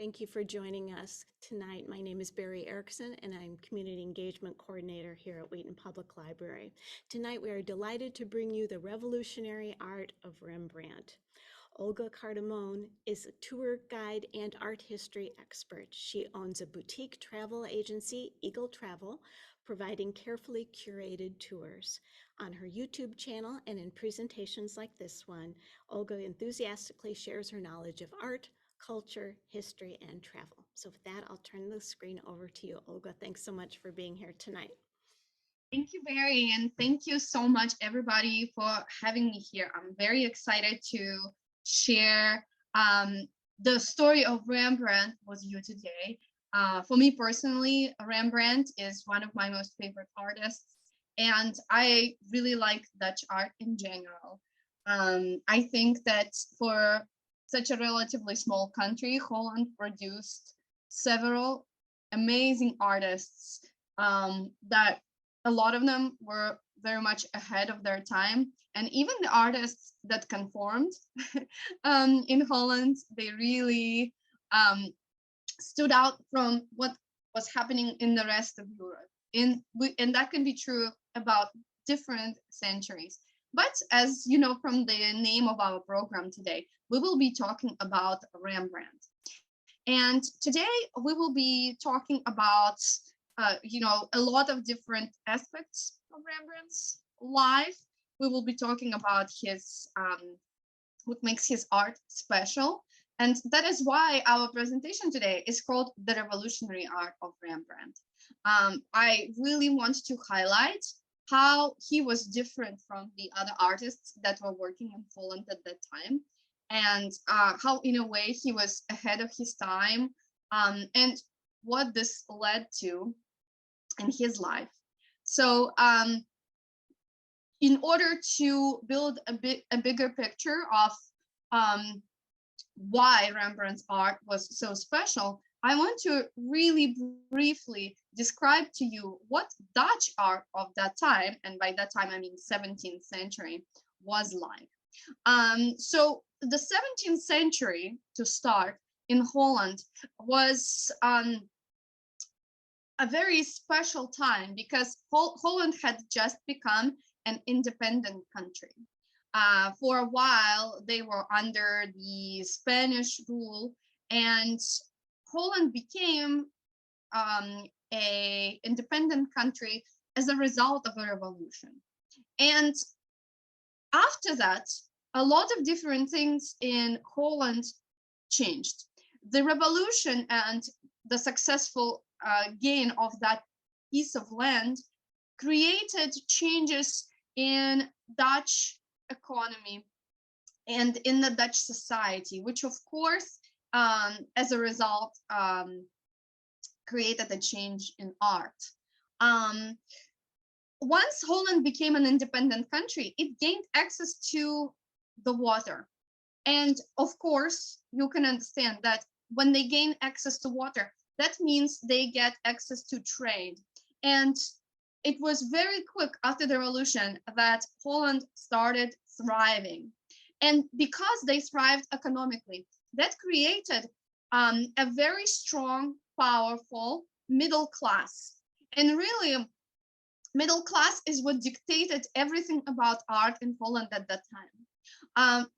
Thank you for joining us tonight. My name is Barry Erickson, and I'm Community Engagement Coordinator here at Wheaton Public Library. Tonight, we are delighted to bring you the Revolutionary Art of Rembrandt. Olga Cardamone is a tour guide and art history expert. She owns a boutique travel agency, Eagle Travel, providing carefully curated tours. On her YouTube channel and in presentations like this one, Olga enthusiastically shares her knowledge of art, culture, history, and travel. So with that, I'll turn the screen over to you, Olga. Thanks so much for being here tonight. Thank you, Barry, and thank you so much, everybody, for having me here. I'm very excited to share the story of Rembrandt with you today. For me personally, Rembrandt is one of my most favorite artists, and I really like Dutch art in general. I think that for such a relatively small country, Holland produced several amazing artists that a lot of them were very much ahead of their time. And even the artists that conformed in Holland, they really stood out from what was happening in the rest of Europe. And that can be true about different centuries. But as you know from the name of our program today, we will be talking about Rembrandt. And today we will be talking about a lot of different aspects of Rembrandt's life. We will be talking about his what makes his art special. And that is why our presentation today is called The Revolutionary Art of Rembrandt. I really want to highlight how he was different from the other artists that were working in Poland at that time, and how in a way he was ahead of his time, and what this led to in his life. So in order to build a bigger picture of why Rembrandt's art was so special, I want to really briefly describe to you what Dutch art of that time, and by that time I mean 17th century, was like. So the 17th century, to start, in Holland was a very special time because Holland had just become an independent country. For a while, they were under the Spanish rule, and Holland became a independent country as a result of a revolution. And after that, a lot of different things in Holland changed. The revolution and the successful gain of that piece of land created changes in Dutch economy and in the Dutch society, which of course, as a result, created a change in art. Once Holland became an independent country, it gained access to the water. And of course, you can understand that when they gain access to water, that means they get access to trade. And it was very quick after the revolution that Holland started thriving. And because they thrived economically, that created a very strong, powerful middle class. And really, middle class is what dictated everything about art in Holland at that time.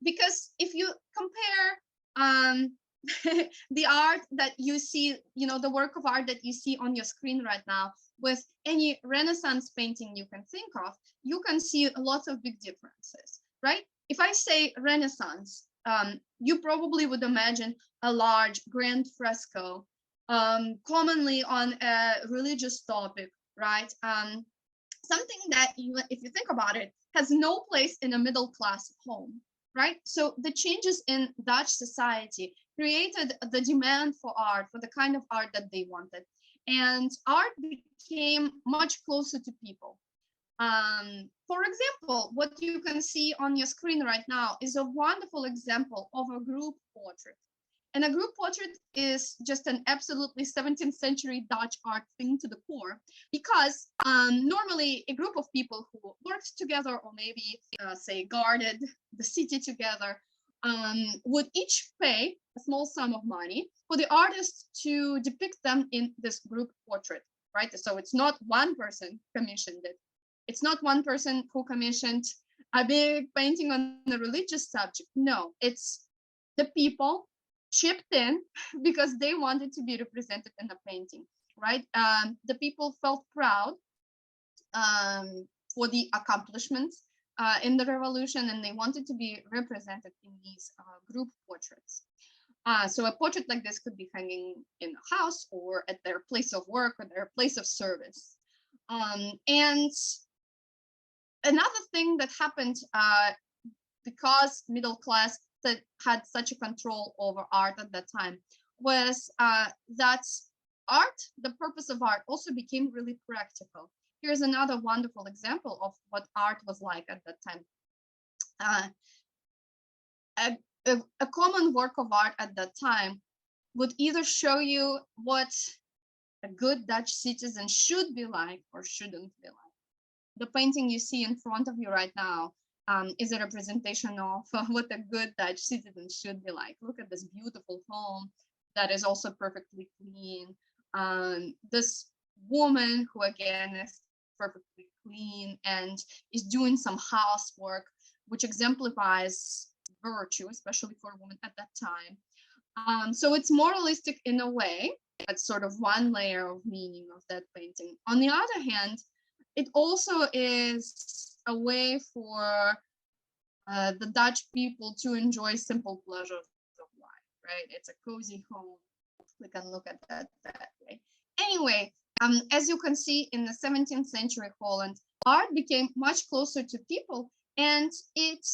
Because if you compare the art that you see, the work of art that you see on your screen right now with any Renaissance painting you can think of, you can see lots of big differences, right? If I say Renaissance, you probably would imagine a large grand fresco, commonly on a religious topic, right? Something that, if you think about it, has no place in a middle class home, right? So the changes in Dutch society created the demand for art, for the kind of art that they wanted. And art became much closer to people. For example, what you can see on your screen right now is a wonderful example of a group portrait. And a group portrait is just an absolutely 17th century Dutch art thing to the core, because normally a group of people who worked together or maybe, say, guarded the city together would each pay a small sum of money for the artist to depict them in this group portrait, right? So it's not one person commissioned it. It's not one person who commissioned a big painting on a religious subject. No, it's the people chipped in because they wanted to be represented in the painting, right? The people felt proud for the accomplishments in the revolution, and they wanted to be represented in these group portraits. So a portrait like this could be hanging in a house or at their place of work or their place of service. And another thing that happened because middle class that had such a control over art at that time was that art, the purpose of art, also became really practical. Here's another wonderful example of what art was like at that time. A common work of art at that time would either show you what a good Dutch citizen should be like or shouldn't be like. The painting you see in front of you right now is a representation of what a good Dutch citizen should be like. Look at this beautiful home that is also perfectly clean. This woman who again is perfectly clean and is doing some housework, which exemplifies virtue, especially for a woman at that time. So it's moralistic in a way. That's sort of one layer of meaning of that painting. On the other hand, it also is a way for the Dutch people to enjoy simple pleasures of life, right? It's a cozy home. We can look at that way. Anyway, as you can see, in the 17th century Holland, art became much closer to people, and it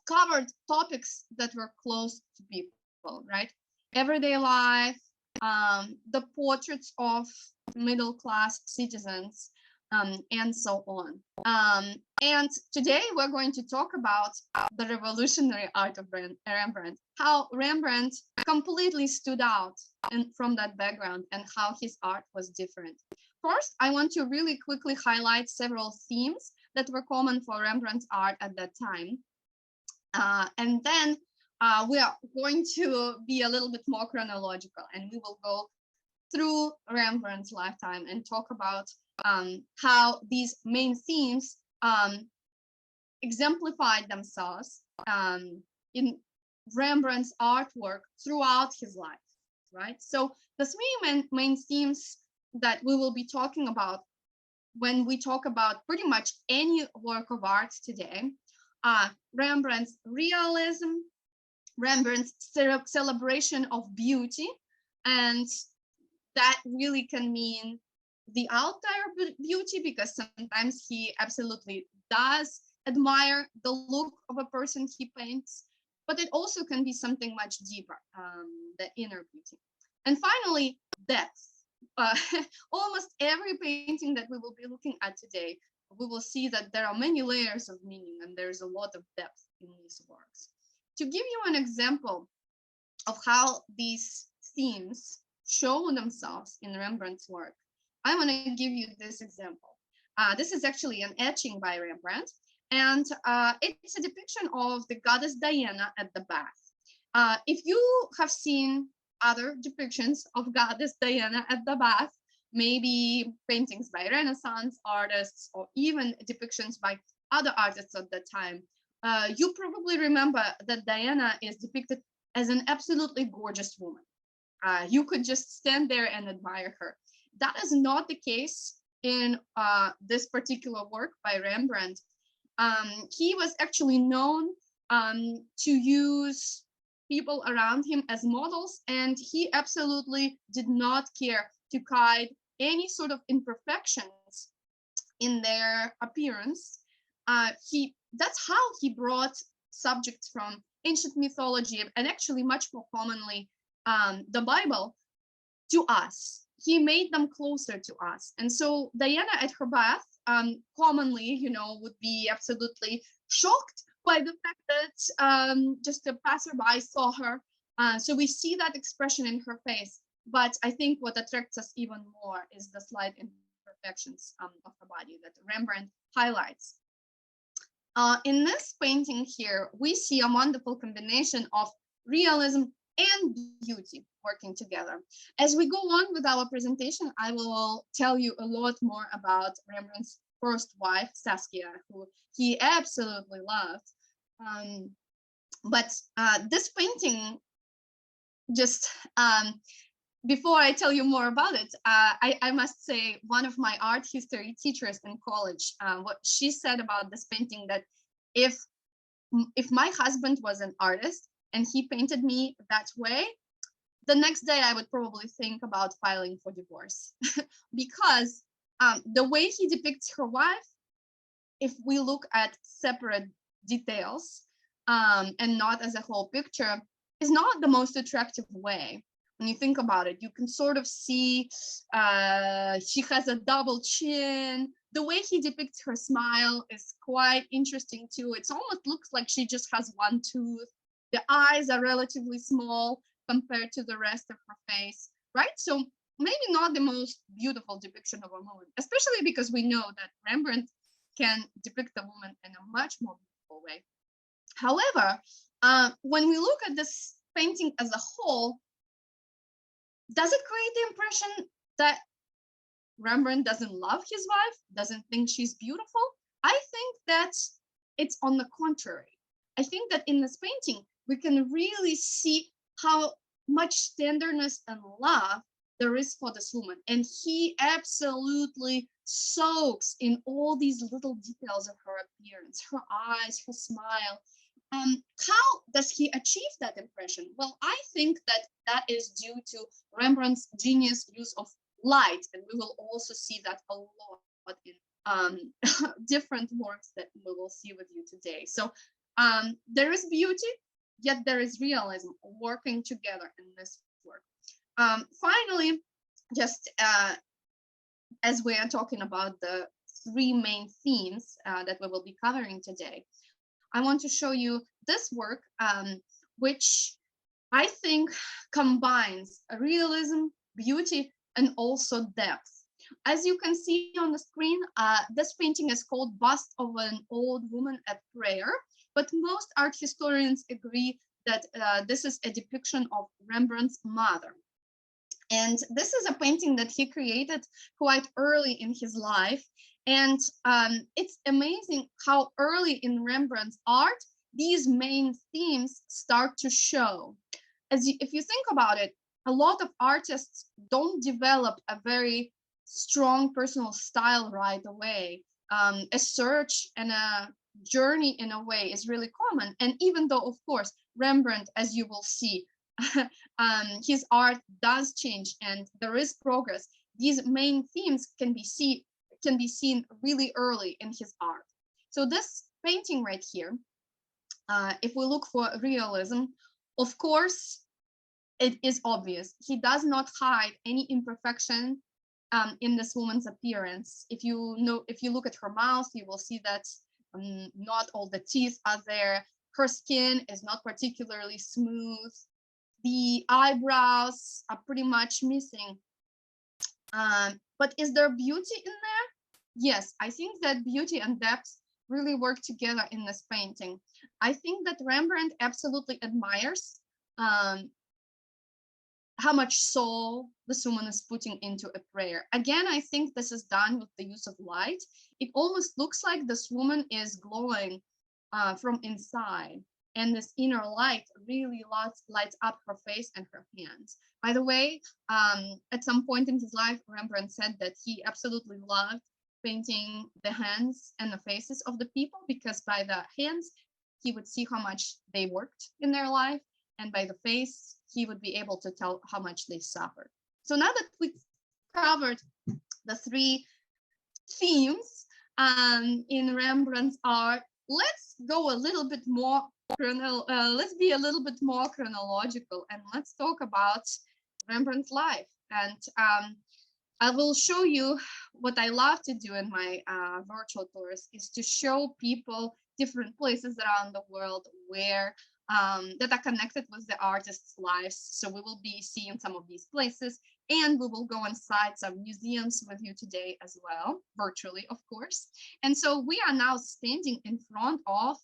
covered topics that were close to people, right? Everyday life, the portraits of middle class citizens, and so on. And today we're going to talk about the revolutionary art of Rembrandt, how Rembrandt completely stood out from that background and how his art was different. First, I want to really quickly highlight several themes that were common for Rembrandt's art at that time. And then we are going to be a little bit more chronological, and we will go through Rembrandt's lifetime and talk about how these main themes exemplified themselves in Rembrandt's artwork throughout his life, right? So the three main themes that we will be talking about when we talk about pretty much any work of art today are Rembrandt's realism, Rembrandt's celebration of beauty, and that really can mean the outer beauty, because sometimes he absolutely does admire the look of a person he paints, but it also can be something much deeper, the inner beauty. And finally, depth. Almost every painting that we will be looking at today, we will see that there are many layers of meaning and there's a lot of depth in these works. To give you an example of how these themes show themselves in Rembrandt's work, I want to give you this example. This is actually an etching by Rembrandt, and it's a depiction of the goddess Diana at the bath. If you have seen other depictions of goddess Diana at the bath, maybe paintings by Renaissance artists or even depictions by other artists at the time, you probably remember that Diana is depicted as an absolutely gorgeous woman. You could just stand there and admire her. That is not the case in this particular work by Rembrandt. He was actually known to use people around him as models, and he absolutely did not care to hide any sort of imperfections in their appearance. That's how he brought subjects from ancient mythology and actually much more commonly the Bible to us. He made them closer to us. And so Diana at her bath commonly, would be absolutely shocked by the fact that just a passerby saw her. So we see that expression in her face. But I think what attracts us even more is the slight imperfections of her body that Rembrandt highlights. In this painting here, we see a wonderful combination of realism and beauty working together. As we go on with our presentation, I will tell you a lot more about Rembrandt's first wife, Saskia, who he absolutely loved. But this painting just before I tell you more about it, I must say one of my art history teachers in college, what she said about this painting, that if my husband was an artist and he painted me that way, the next day I would probably think about filing for divorce because the way he depicts her wife, if we look at separate details and not as a whole picture, is not the most attractive way. When you think about it, you can sort of see she has a double chin. The way he depicts her smile is quite interesting too. It almost looks like she just has one tooth. The eyes are relatively small compared to the rest of her face, right? So maybe not the most beautiful depiction of a woman, especially because we know that Rembrandt can depict a woman in a much more beautiful way. However, when we look at this painting as a whole, does it create the impression that Rembrandt doesn't love his wife, doesn't think she's beautiful? I think that it's on the contrary. I think that in this painting, we can really see how much tenderness and love there is for this woman. And he absolutely soaks in all these little details of her appearance, her eyes, her smile. How does he achieve that impression? Well, I think that is due to Rembrandt's genius use of light, and we will also see that a lot in different works that we will see with you today. So there is beauty, yet there is realism working together in this work. Finally, just as we are talking about the three main themes that we will be covering today, I want to show you this work, which I think combines realism, beauty, and also depth. As you can see on the screen, this painting is called Bust of an Old Woman at Prayer, but most art historians agree that this is a depiction of Rembrandt's mother. And this is a painting that he created quite early in his life. And it's amazing how early in Rembrandt's art, these main themes start to show. If you think about it, a lot of artists don't develop a very strong personal style right away. A search and a journey in a way is really common. And even though, of course, Rembrandt, as you will see, his art does change and there is progress, these main themes can be seen really early in his art. So this painting right here, if we look for realism, of course, it is obvious. He does not hide any imperfection in this woman's appearance. If you look at her mouth, you will see that not all the teeth are there. Her skin is not particularly smooth. The eyebrows are pretty much missing. But is there beauty in there? Yes, I think that beauty and depth really work together in this painting. I think that Rembrandt absolutely admires how much soul this woman is putting into a prayer. Again, I think this is done with the use of light. It almost looks like this woman is glowing from inside, and this inner light really lights up her face and her hands. By the way, at some point in his life, Rembrandt said that he absolutely loved painting the hands and the faces of the people, because by the hands, he would see how much they worked in their life, and by the face, he would be able to tell how much they suffered. So now that we've covered the three themes in Rembrandt's art, let's go a little bit more let's be a little bit more chronological, and let's talk about Rembrandt's life. And I will show you what I love to do in my virtual tours is to show people different places around the world where that are connected with the artist's lives. So we will be seeing some of these places And we will go inside some museums with you today as well, virtually, of course. And so we are now standing in front of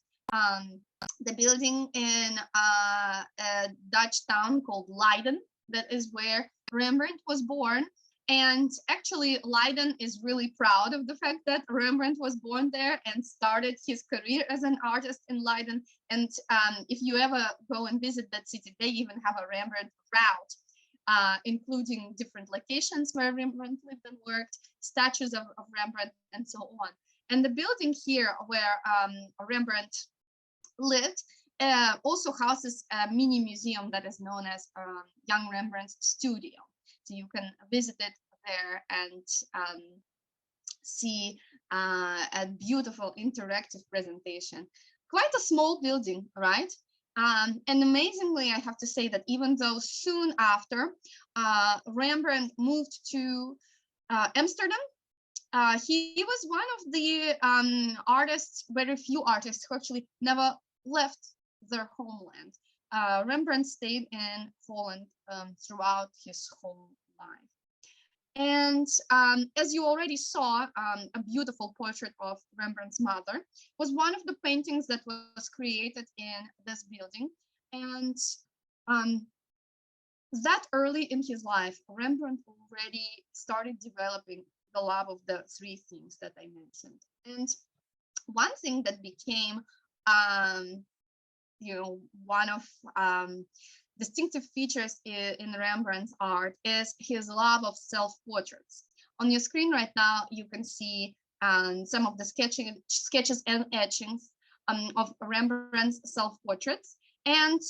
the building in a Dutch town called Leiden. That is where Rembrandt was born. And actually, Leiden is really proud of the fact that Rembrandt was born there and started his career as an artist in Leiden. And if you ever go and visit that city, they even have a Rembrandt route, including different locations where Rembrandt lived and worked, statues of Rembrandt, and so on. And the building here where Rembrandt lived also houses a mini museum that is known as Young Rembrandt's Studio. So you can visit it there and see a beautiful interactive presentation. Quite a small building, right? And amazingly, I have to say that even though soon after Rembrandt moved to Amsterdam, he was one of the artists, very few artists who actually never left their homeland. Rembrandt stayed in Holland throughout his whole life. And as you already saw, a beautiful portrait of Rembrandt's mother was one of the paintings that was created in this building. And that early in his life, Rembrandt already started developing the love of the three themes that I mentioned. And one thing that became one of distinctive features in Rembrandt's art is his love of self-portraits. On your screen right now, you can see some of the sketches and etchings of Rembrandt's self-portraits. And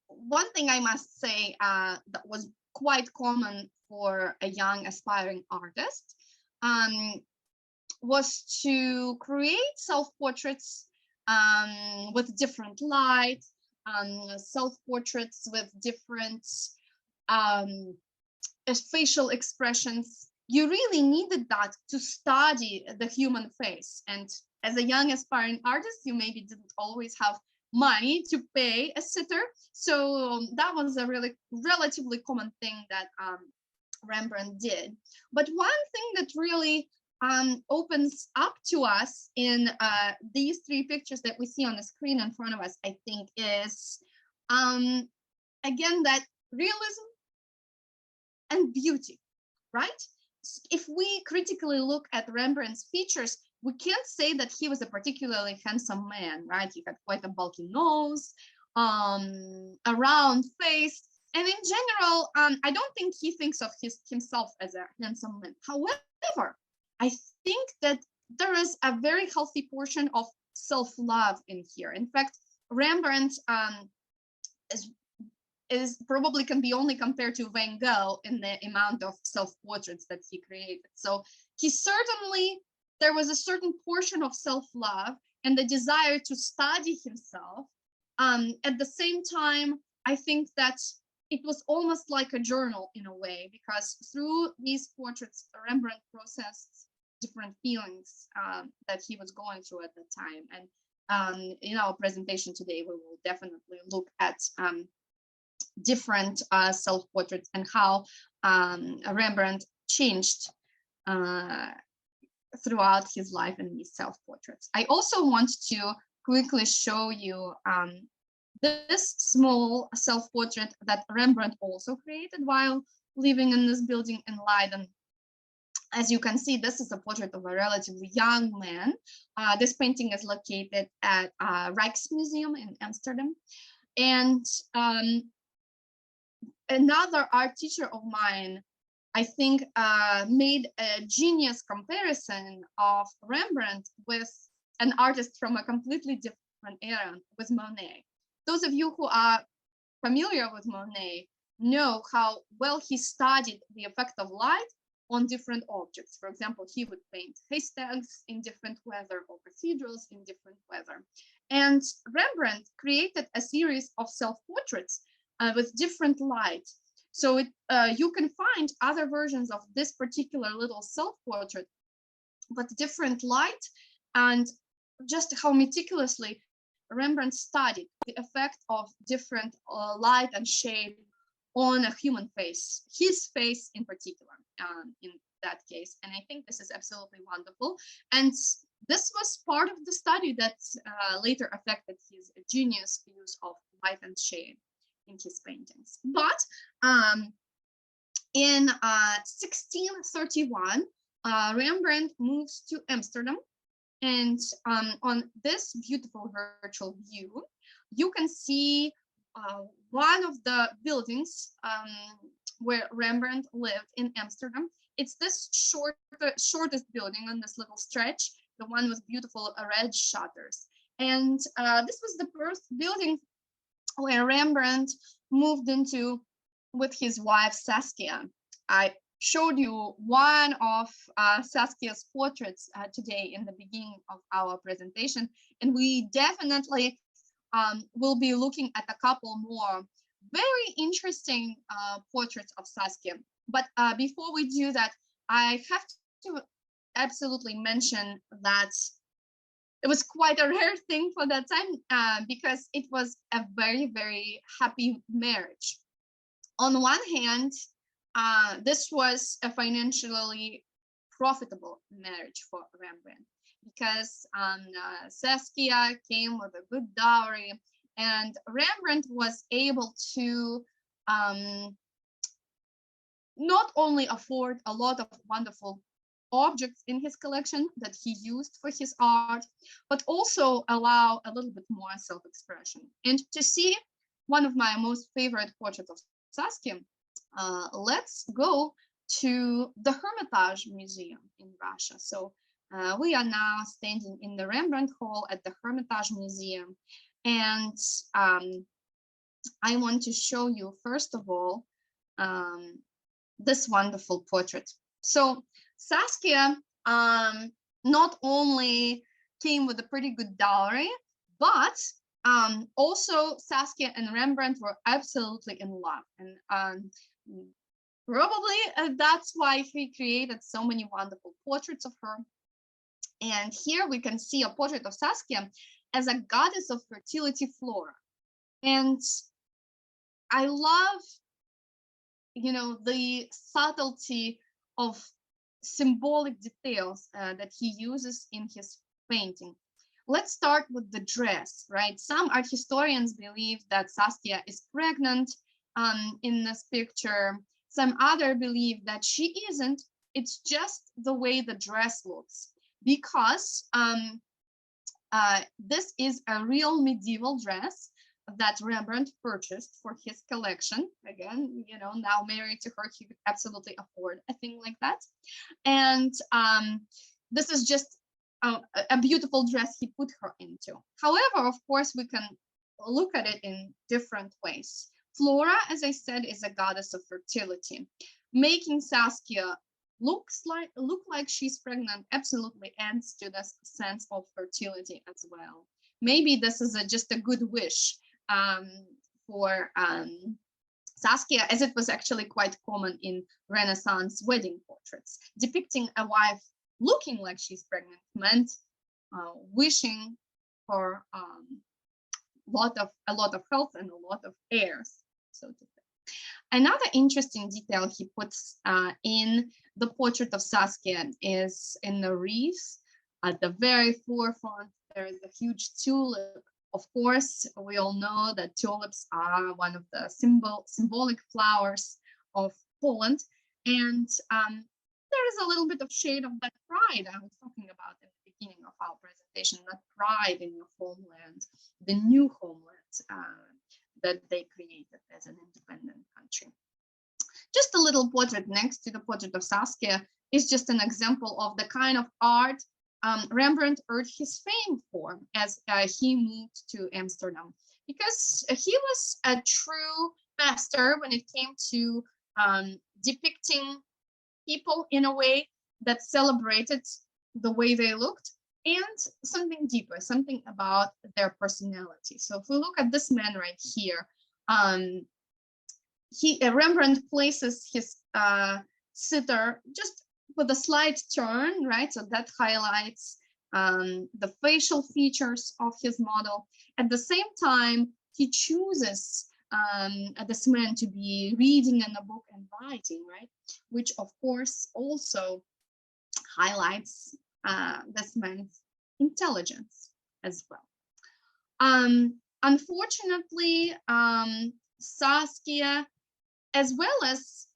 one thing I must say that was quite common for a young aspiring artist was to create self-portraits with different light, self-portraits with different facial expressions. You really needed that to study the human face. And as a young aspiring artist, you maybe didn't always have money to pay a sitter. So that was a really relatively common thing that Rembrandt did. But one thing that really opens up to us in these three pictures that we see on the screen in front of us, I think, is again that realism and beauty, right? If we critically look at Rembrandt's features, we can't say that he was a particularly handsome man, right? He had quite a bulky nose, a round face, and in general, I don't think he thinks of himself as a handsome man. However, I think that there is a very healthy portion of self-love in here. In fact, Rembrandt is probably can be only compared to Van Gogh in the amount of self-portraits that he created. So he certainly, there was a certain portion of self-love and the desire to study himself. At the same time, I think that it was almost like a journal in a way, because through these portraits, Rembrandt processed different feelings that he was going through at the time. And in our presentation today, we will definitely look at different self-portraits and how Rembrandt changed throughout his life in these self-portraits. I also want to quickly show you this small self-portrait that Rembrandt also created while living in this building in Leiden. As you can see, this is a portrait of a relatively young man. This painting is located at Rijksmuseum in Amsterdam. And another art teacher of mine, I think, made a genius comparison of Rembrandt with an artist from a completely different era, with Monet. Those of you who are familiar with Monet know how well he studied the effect of light on different objects. For example, he would paint haystacks in different weather or cathedrals in different weather. And Rembrandt created a series of self-portraits with different light. So you can find other versions of this particular little self-portrait with different light, and just how meticulously Rembrandt studied the effect of different light and shade on a human face, his face in particular, in that case. And I think this is absolutely wonderful. And this was part of the study that later affected his genius use of light and shade in his paintings. But in 1631, Rembrandt moves to Amsterdam. And on this beautiful virtual view, you can see one of the buildings where Rembrandt lived in Amsterdam. It's this shortest building on this little stretch, the one with beautiful red shutters. And this was the first building where Rembrandt moved into with his wife Saskia. I showed you one of Saskia's portraits today in the beginning of our presentation, and we definitely will be looking at a couple more very interesting portraits of Saskia. But before we do that, I have to absolutely mention that it was quite a rare thing for that time because it was a very, very happy marriage. On one hand, this was a financially profitable marriage for Rembrandt because Saskia came with a good dowry, and Rembrandt was able to not only afford a lot of wonderful objects in his collection that he used for his art, but also allow a little bit more self-expression. And to see one of my most favorite portraits of Saskia, let's go to the Hermitage Museum in Russia. So we are now standing in the Rembrandt Hall at the Hermitage Museum. And I want to show you, first of all, this wonderful portrait. So Saskia not only came with a pretty good dowry, but also Saskia and Rembrandt were absolutely in love. And probably that's why he created so many wonderful portraits of her. And here we can see a portrait of Saskia as a goddess of fertility, Flora. And I love, you know, the subtlety of symbolic details that he uses in his painting. Let's start with the dress, right? Some art historians believe that Saskia is pregnant in this picture. Some other believe that she isn't. It's just the way the dress looks, because this is a real medieval dress that Rembrandt purchased for his collection. Again, you know, now married to her, he could absolutely afford a thing like that. And this is just a beautiful dress he put her into. However, of course, we can look at it in different ways. Flora, as I said, is a goddess of fertility. Making Saskia look like she's pregnant absolutely adds to this sense of fertility as well. Maybe this is just a good wish for Saskia, as it was actually quite common in Renaissance wedding portraits. Depicting a wife looking like she's pregnant meant wishing for a lot of health and a lot of heirs, so to say. Another interesting detail he puts in the portrait of Saskia is in the wreath. At the very forefront, there is a huge tulip. Of course, we all know that tulips are one of the symbolic flowers of Poland. And there is a little bit of shade of that pride I was talking about in the beginning of our presentation, that pride in your homeland, the new homeland that they created as an independent country. Just a little portrait next to the portrait of Saskia is just an example of the kind of art Rembrandt earned his fame for as he moved to Amsterdam, because he was a true master when it came to depicting people in a way that celebrated the way they looked and something deeper, something about their personality. So if we look at this man right here, Rembrandt places his sitter just with a slight turn, right? So that highlights the facial features of his model. At the same time, he chooses this man to be reading in a book and writing, right? Which of course also highlights this man's intelligence as well. Unfortunately, Saskia, as well as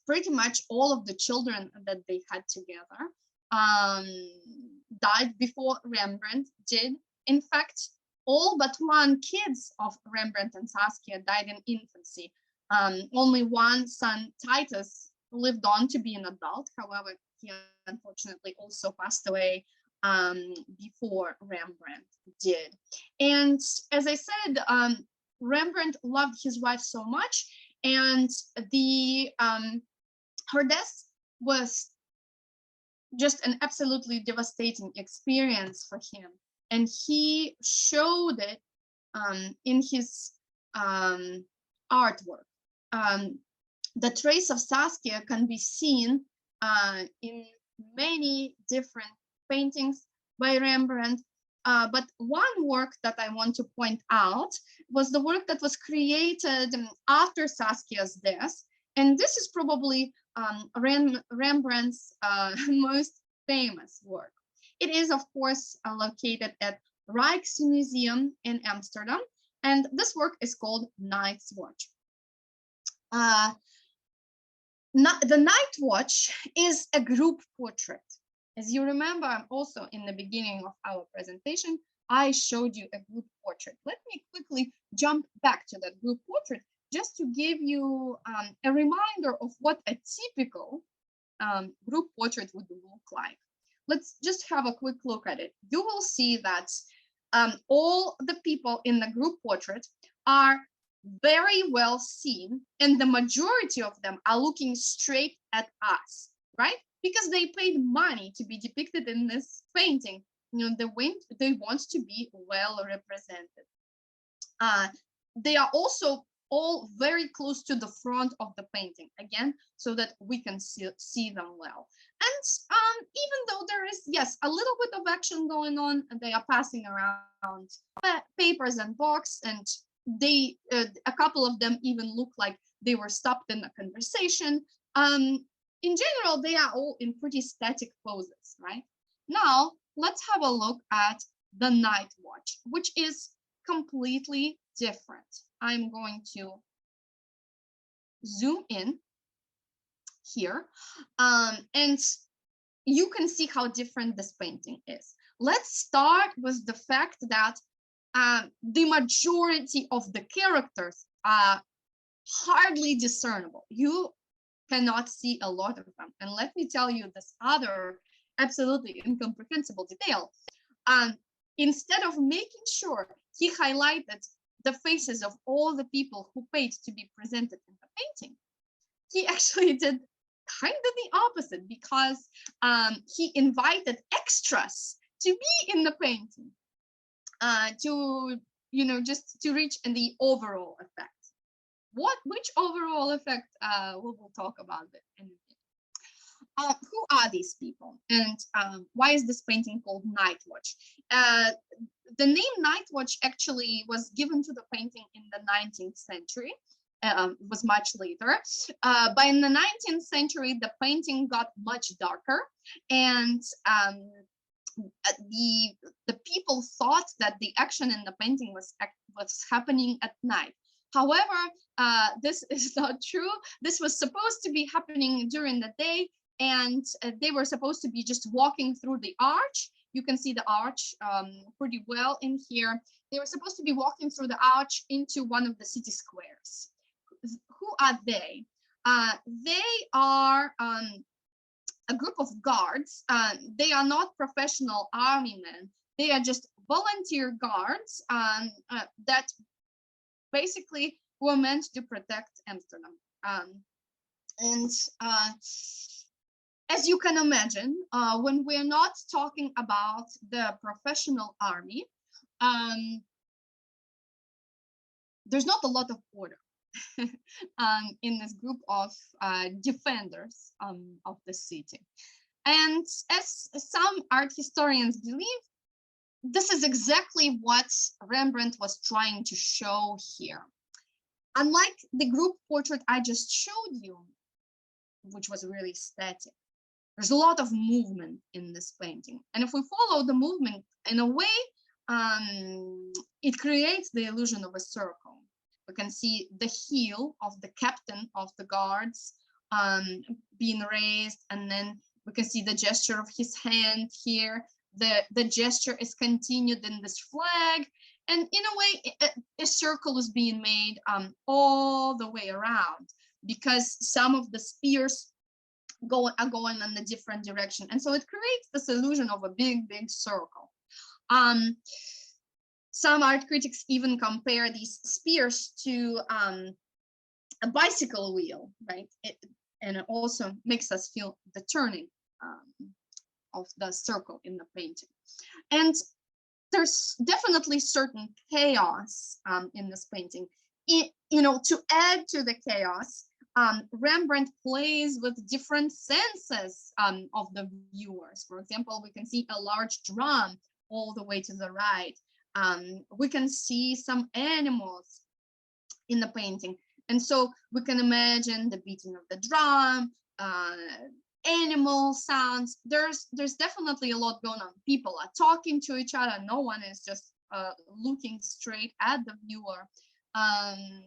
pretty much all of the children that they had together, died before Rembrandt did. In fact, all but one kids of Rembrandt and Saskia died in infancy. Only one son, Titus, lived on to be an adult. However, he unfortunately also passed away before Rembrandt did. And as I said, Rembrandt loved his wife so much, and her death was just an absolutely devastating experience for him, and he showed it in his artwork. The trace of Saskia can be seen in many different paintings by Rembrandt, but one work that I want to point out was the work that was created after Saskia's death, and this is probably Rembrandt's most famous work. It is, of course, located at Rijksmuseum in Amsterdam, and this work is called Night's Watch. The Night Watch is a group portrait. As you remember, also in the beginning of our presentation, I showed you a group portrait. Let me quickly jump back to that group portrait just to give you a reminder of what a typical group portrait would look like. Let's just have a quick look at it. You will see that all the people in the group portrait are very well seen, and the majority of them are looking straight at us, right? Because they paid money to be depicted in this painting. You know, they want to be well represented. They are also all very close to the front of the painting, again, so that we can see them well. And even though there is, yes, a little bit of action going on, they are passing around papers and books, and they, a couple of them even look like they were stopped in a conversation. In general, they are all in pretty static poses, right? Now, let's have a look at the Night Watch, which is completely different. I'm going to zoom in here, and you can see how different this painting is. Let's start with the fact that the majority of the characters are hardly discernible. You cannot see a lot of them. And let me tell you this other absolutely incomprehensible detail. Instead of making sure he highlighted the faces of all the people who paid to be presented in the painting, he actually did kind of the opposite, because he invited extras to be in the painting to, you know, just to reach the overall effect. Which overall effect we will talk about it in a minute. Who are these people, and why is this painting called Night Watch? The name Night Watch actually was given to the painting in the 19th century. It was much later, but in the 19th century, the painting got much darker, and the people thought that the action in the painting was happening at night. However, this is not true. This was supposed to be happening during the day, and they were supposed to be just walking through the arch. You can see the arch pretty well in here. They were supposed to be walking through the arch into one of the city squares. Who are they? They are a group of guards. They are not professional army men. They are just volunteer guards that basically were meant to protect Amsterdam. And as you can imagine, when we're not talking about the professional army, there's not a lot of order in this group of defenders of the city. And as some art historians believe, this is exactly what Rembrandt was trying to show here. Unlike the group portrait I just showed you, which was really static, there's a lot of movement in this painting. And if we follow the movement in a way, it creates the illusion of a circle. We can see the heel of the captain of the guards being raised, and then we can see the gesture of his hand here. The gesture is continued in this flag, and in a way, a circle is being made all the way around, because some of the spears are going in a different direction, and so it creates this illusion of a big circle. Some art critics even compare these spears to a bicycle wheel, right? And it also makes us feel the turning of the circle in the painting. And there's definitely certain chaos in this painting. To add to the chaos, Rembrandt plays with different senses of the viewers. For example, we can see a large drum all the way to the right. We can see some animals in the painting. And so we can imagine the beating of the drum, animal sounds. There's definitely a lot going on. People are talking to each other. No one is just looking straight at the viewer. And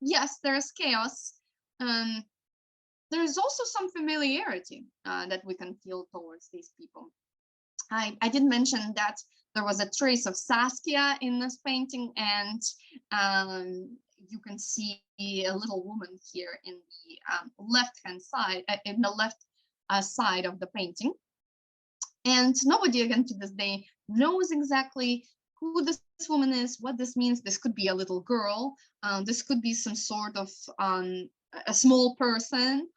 yes, there's chaos. There's also some familiarity that we can feel towards these people. I did mention that there was a trace of Saskia in this painting, and you can see a little woman here in the left-hand side, in the left side of the painting. And nobody, again, to this day knows exactly who this woman is, what this means. This could be a little girl. This could be some sort of a small person.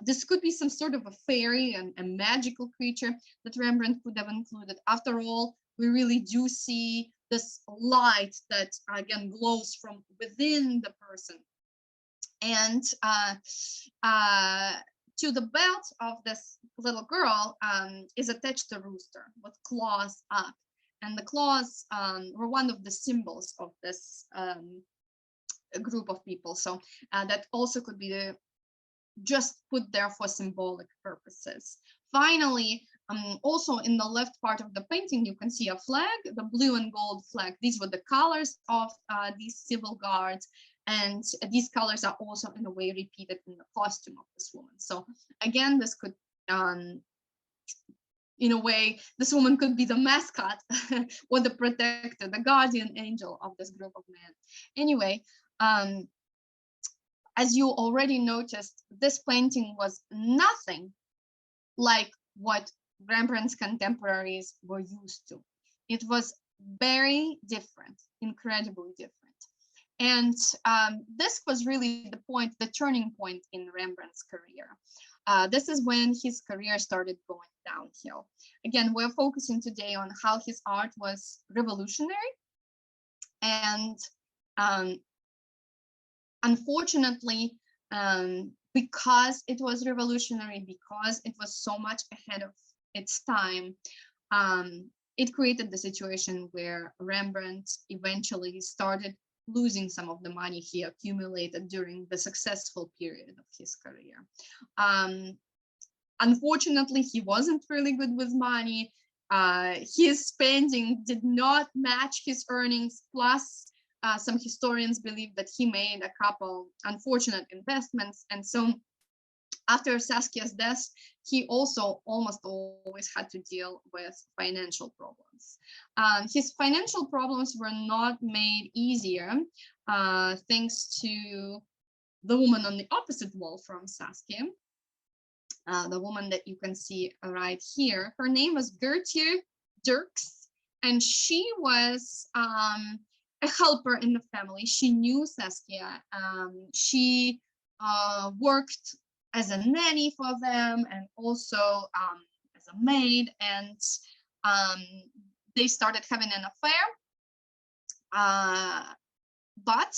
This could be some sort of a fairy and a magical creature that Rembrandt could have included. After all, we really do see this light that, again, glows from within the person. And to the belt of this little girl is attached a rooster with claws up. And the claws were one of the symbols of this group of people. So that also could be just put there for symbolic purposes. Finally, also in the left part of the painting, you can see a flag, the blue and gold flag. These were the colors of these civil guards. And these colors are also in a way repeated in the costume of this woman. So again, this could, in a way, this woman could be the mascot or the protector, the guardian angel of this group of men. Anyway, as you already noticed, this painting was nothing like what Rembrandt's contemporaries were used to. It was very different, incredibly different. And this was really the point, the turning point in Rembrandt's career. This is when his career started going downhill. Again, we're focusing today on how his art was revolutionary. And unfortunately, because it was revolutionary, because it was so much ahead of its time, it created the situation where Rembrandt eventually started losing some of the money he accumulated during the successful period of his career. Unfortunately, he wasn't really good with money. His spending did not match his earnings, plus some historians believe that he made a couple unfortunate investments. And so after Saskia's death, he also almost always had to deal with financial problems. His financial problems were not made easier thanks to the woman on the opposite wall from Saskia, the woman that you can see right here. Her name was Gertrude Dirks, and she was a helper in the family. She knew Saskia. She worked as a nanny for them, and also as a maid, and they started having an affair. But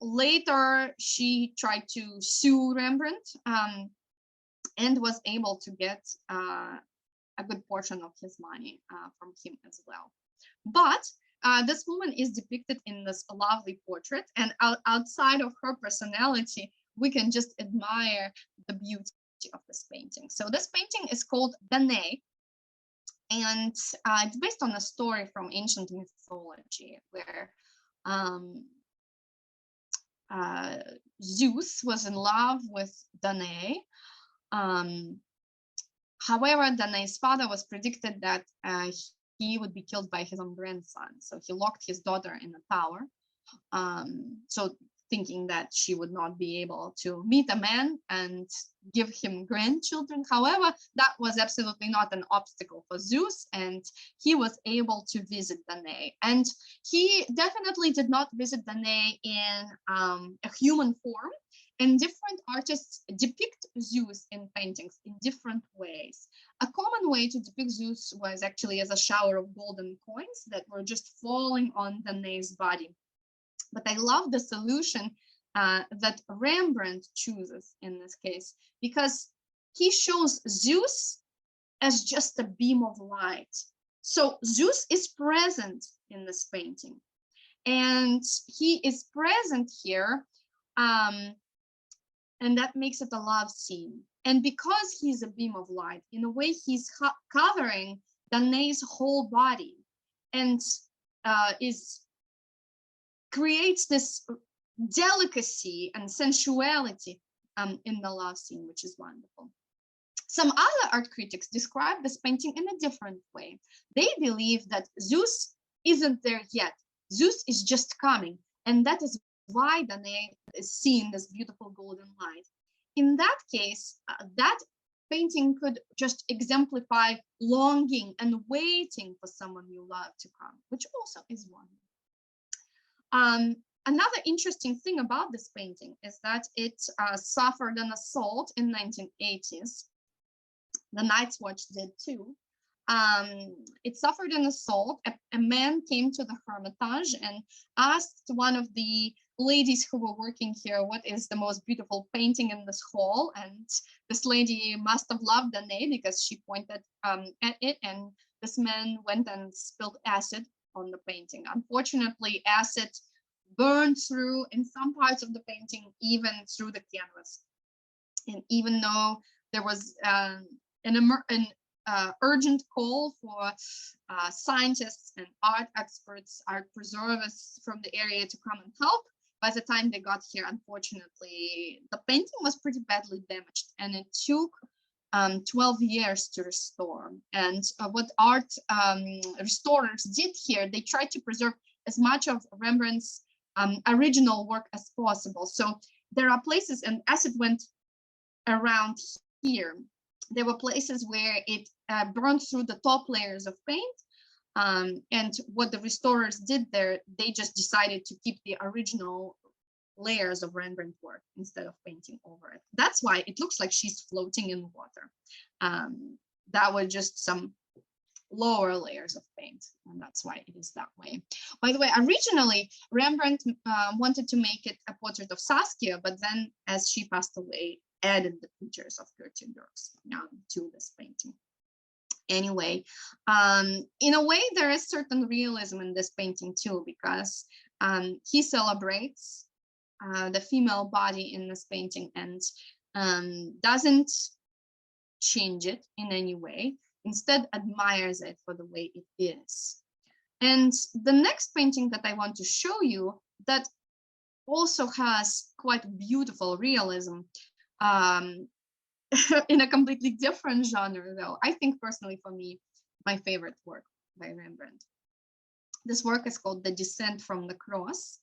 later she tried to sue Rembrandt and was able to get a good portion of his money from him as well. But this woman is depicted in this lovely portrait, and outside of her personality, we can just admire the beauty of this painting. So this painting is called Danae, and it's based on a story from ancient mythology where Zeus was in love with Danae. However, Danae's father was predicted that he would be killed by his own grandson. So he locked his daughter in a tower. So thinking that she would not be able to meet a man and give him grandchildren. However, that was absolutely not an obstacle for Zeus, and he was able to visit Danae. And he definitely did not visit Danae in a human form. And different artists depict Zeus in paintings in different ways. A common way to depict Zeus was actually as a shower of golden coins that were just falling on Danae's body. But I love the solution that Rembrandt chooses in this case, because he shows Zeus as just a beam of light. So Zeus is present in this painting, and he is present here, and that makes it a love scene. And because he's a beam of light, in a way, he's covering Danae's whole body, and creates this delicacy and sensuality in the love scene, which is wonderful. Some other art critics describe this painting in a different way. They believe that Zeus isn't there yet. Zeus is just coming, and that is why Danae is seeing this beautiful golden light. In that case, that painting could just exemplify longing and waiting for someone you love to come, which also is wonderful. Another interesting thing about this painting is that it suffered an assault in 1980s. The Night's Watch did too. It suffered an assault. A man came to the Hermitage and asked one of the ladies who were working here what is the most beautiful painting in this hall. And this lady must have loved Danae because she pointed at it, and this man went and spilled acid on the painting. Unfortunately, acid burned through in some parts of the painting, even through the canvas. And even though there was an urgent call for scientists and art experts, art preservers from the area to come and help, by the time they got here, unfortunately, the painting was pretty badly damaged, and it took 12 years to restore. And what art restorers did here, they tried to preserve as much of Rembrandt's original work as possible. So there are places, and as it went around here, there were places where it burned through the top layers of paint. And what the restorers did there, they just decided to keep the original layers of Rembrandt work instead of painting over it. That's why it looks like she's floating in water. That were just some lower layers of paint, and that's why it is that way. By the way, originally Rembrandt wanted to make it a portrait of Saskia, but then as she passed away, added the features of Gertrude Dirks to this painting. Anyway, in a way, there is certain realism in this painting too, because he celebrates the female body in this painting and doesn't change it in any way, instead admires it for the way it is. And the next painting that I want to show you that also has quite beautiful realism, in a completely different genre though. I think personally for me, my favorite work by Rembrandt. This work is called The Descent from the Cross,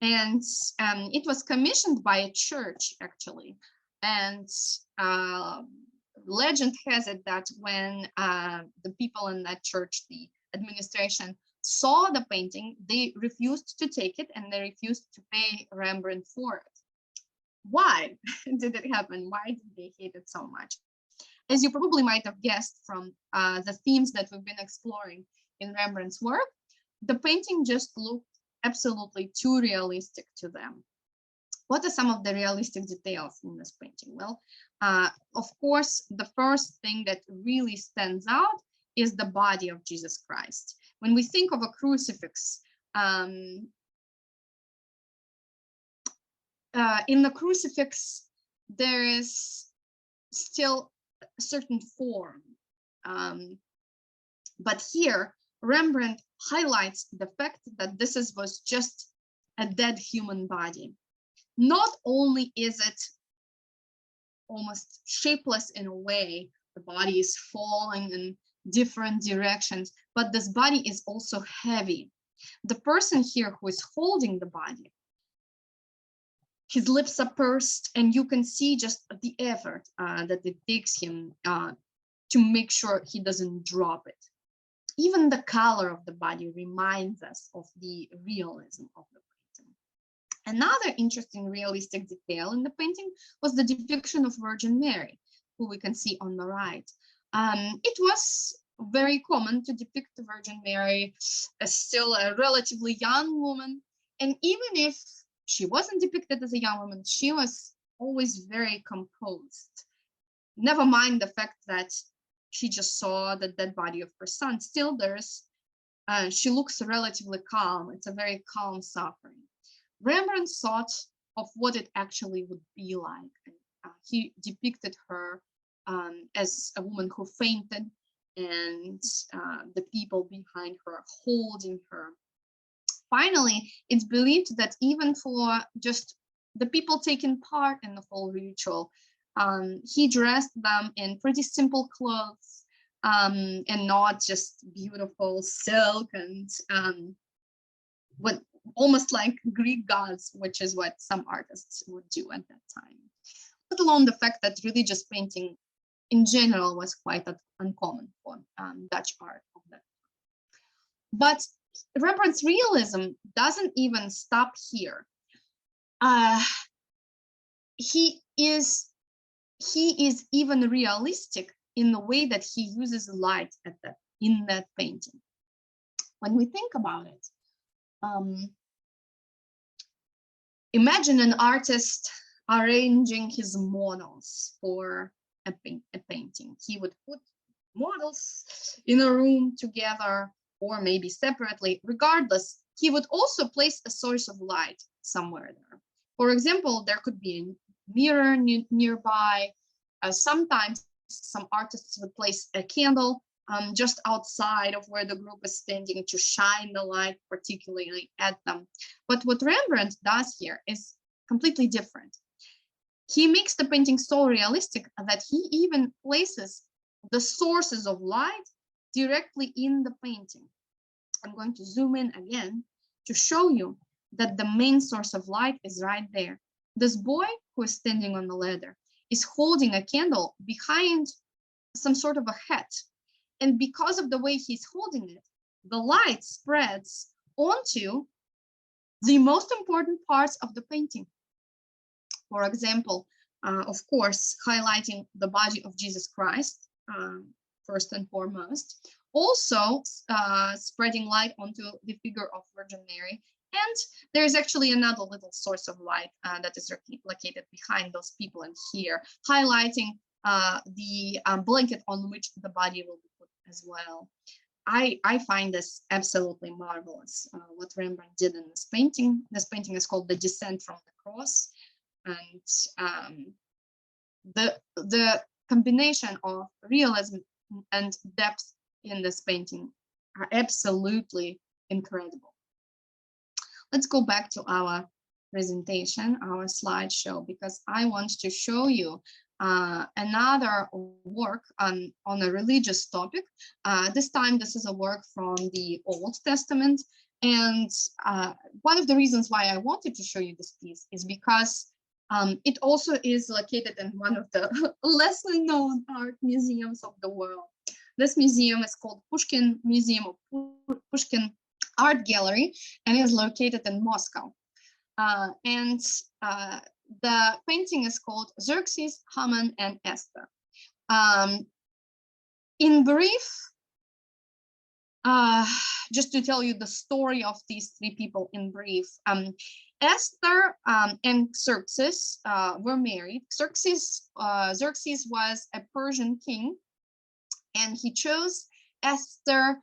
and it was commissioned by a church actually. And legend has it that when the people in that church, the administration, saw the painting, they refused to take it and they refused to pay Rembrandt for it. Why did it happen? Why did they hate it so much? As you probably might have guessed from the themes that we've been exploring in Rembrandt's work, the painting just looked absolutely too realistic to them. What are some of the realistic details in this painting? Well, Of course, the first thing that really stands out is the body of Jesus Christ. When we think of a crucifix, in the crucifix, there is still a certain form. But here, Rembrandt highlights the fact that this was just a dead human body. Not only is it almost shapeless in a way, the body is falling in different directions, but this body is also heavy. The person here who is holding the body, his lips are pursed, and you can see just the effort that it takes him to make sure he doesn't drop it. Even the color of the body reminds us of the realism of the painting. Another interesting realistic detail in the painting was the depiction of Virgin Mary, who we can see on the right. It was very common to depict the Virgin Mary as still a relatively young woman, and even if she wasn't depicted as a young woman, she was always very composed. Never mind the fact that she just saw the dead body of her son. Still, she looks relatively calm. It's a very calm suffering. Rembrandt thought of what it actually would be like. He depicted her as a woman who fainted, and the people behind her holding her. Finally, it's believed that even for just the people taking part in the whole ritual, he dressed them in pretty simple clothes and not just beautiful silk and what almost like Greek gods, which is what some artists would do at that time. Let alone the fact that religious painting in general was quite uncommon for Dutch art of that time. But Rembrandt's realism doesn't even stop here. He is even realistic in the way that he uses light in that painting. When we think about it, imagine an artist arranging his models for a painting. He would put models in a room together or maybe separately. Regardless, he would also place a source of light somewhere there. For example, there could be a mirror nearby. Sometimes some artists would place a candle just outside of where the group is standing to shine the light particularly at them. But what Rembrandt does here is completely different. He makes the painting so realistic that he even places the sources of light directly in the painting. I'm going to zoom in again to show you that the main source of light is right there. This boy who is standing on the ladder is holding a candle behind some sort of a hat. And because of the way he's holding it, the light spreads onto the most important parts of the painting. For example, of course, highlighting the body of Jesus Christ, first and foremost. Also spreading light onto the figure of Virgin Mary. And there's actually another little source of light that is located behind those people and here, highlighting the blanket on which the body will be put as well. I find this absolutely marvelous, what Rembrandt did in this painting. This painting is called The Descent from the Cross. And the combination of realism and depth in this painting are absolutely incredible. Let's go back to our presentation, our slideshow, because I want to show you another work on a religious topic. This time, this is a work from the Old Testament. And one of the reasons why I wanted to show you this piece is because it also is located in one of the lesser known art museums of the world. This museum is called Pushkin Museum of Pushkin Art Gallery and is located in Moscow. And the painting is called Xerxes, Haman, and Esther. In brief, just to tell you the story of these three people in brief. Esther and Xerxes were married. Xerxes was a Persian king, and he chose Esther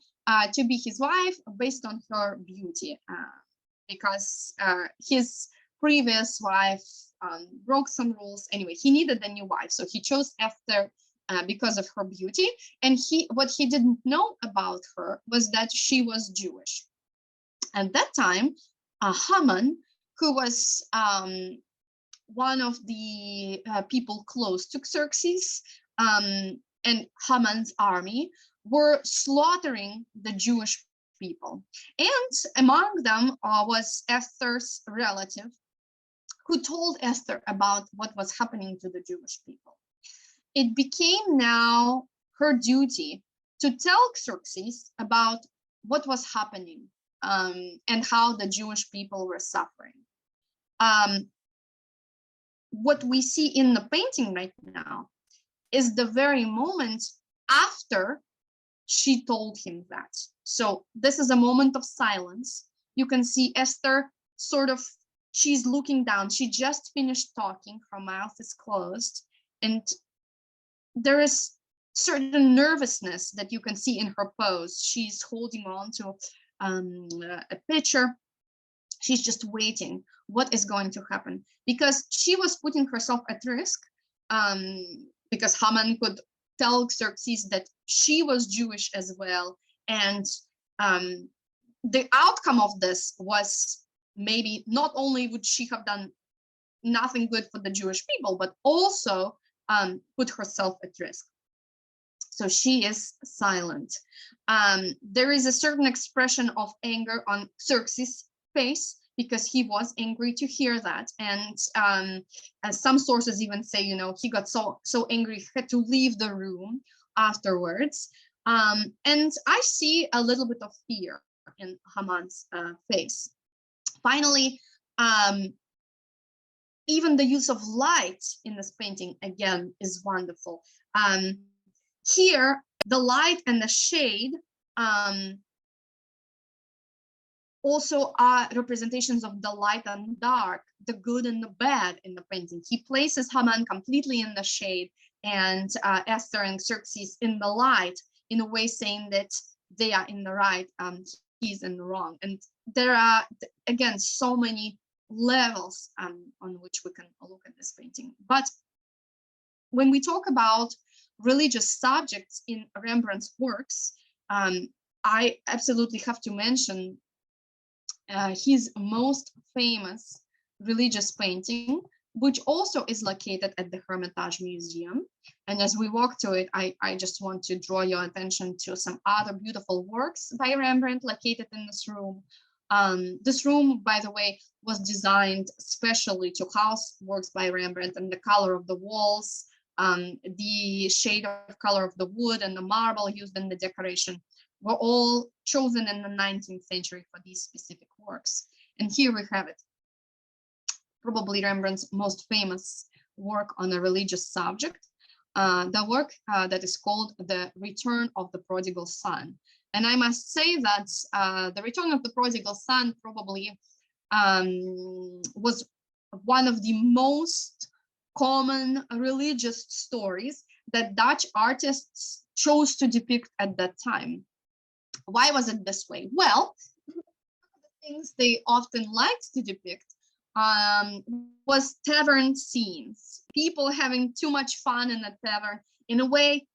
to be his wife based on her beauty, because his previous wife broke some rules. Anyway, he needed a new wife, so he chose Esther because of her beauty. And what he didn't know about her was that she was Jewish. At that time, Haman, who was one of the people close to Xerxes, and Haman's army were slaughtering the Jewish people. And among them was Esther's relative, who told Esther about what was happening to the Jewish people. It became now her duty to tell Xerxes about what was happening, and how the Jewish people were suffering. What we see in the painting right now is the very moment after she told him that. So this is a moment of silence. You can see Esther sort of, she's looking down. She just finished talking, her mouth is closed, and there is certain nervousness that you can see in her pose. She's holding on to a picture. She's just waiting. What is going to happen? Because she was putting herself at risk, because Haman could tell Xerxes that she was Jewish as well. And the outcome of this was maybe not only would she have done nothing good for the Jewish people, but also put herself at risk. So she is silent. There is a certain expression of anger on Xerxes' face, because he was angry to hear that. And as some sources even say, he got so angry he had to leave the room afterwards. And I see a little bit of fear in Haman's face. Finally, even the use of light in this painting, again, is wonderful. Here, the light and the shade also are representations of the light and dark, the good and the bad in the painting. He places Haman completely in the shade, and Esther and Xerxes in the light, in a way saying that they are in the right, he's in the wrong. And there are, again, so many levels on which we can look at this painting. But when we talk about religious subjects in Rembrandt's works, I absolutely have to mention his most famous religious painting, which also is located at the Hermitage Museum. And as we walk to it, I just want to draw your attention to some other beautiful works by Rembrandt located in this room. This room, by the way, was designed specially to house works by Rembrandt, and the color of the walls, the shade of color of the wood and the marble used in the decoration were all chosen in the 19th century for these specific works. And here we have it, probably Rembrandt's most famous work on a religious subject, the work that is called The Return of the Prodigal Son. And I must say that The Return of the Prodigal Son probably was one of the most common religious stories that Dutch artists chose to depict at that time. Why was it this way? Well, one of the things they often liked to depict was tavern scenes, people having too much fun in a tavern. In a way,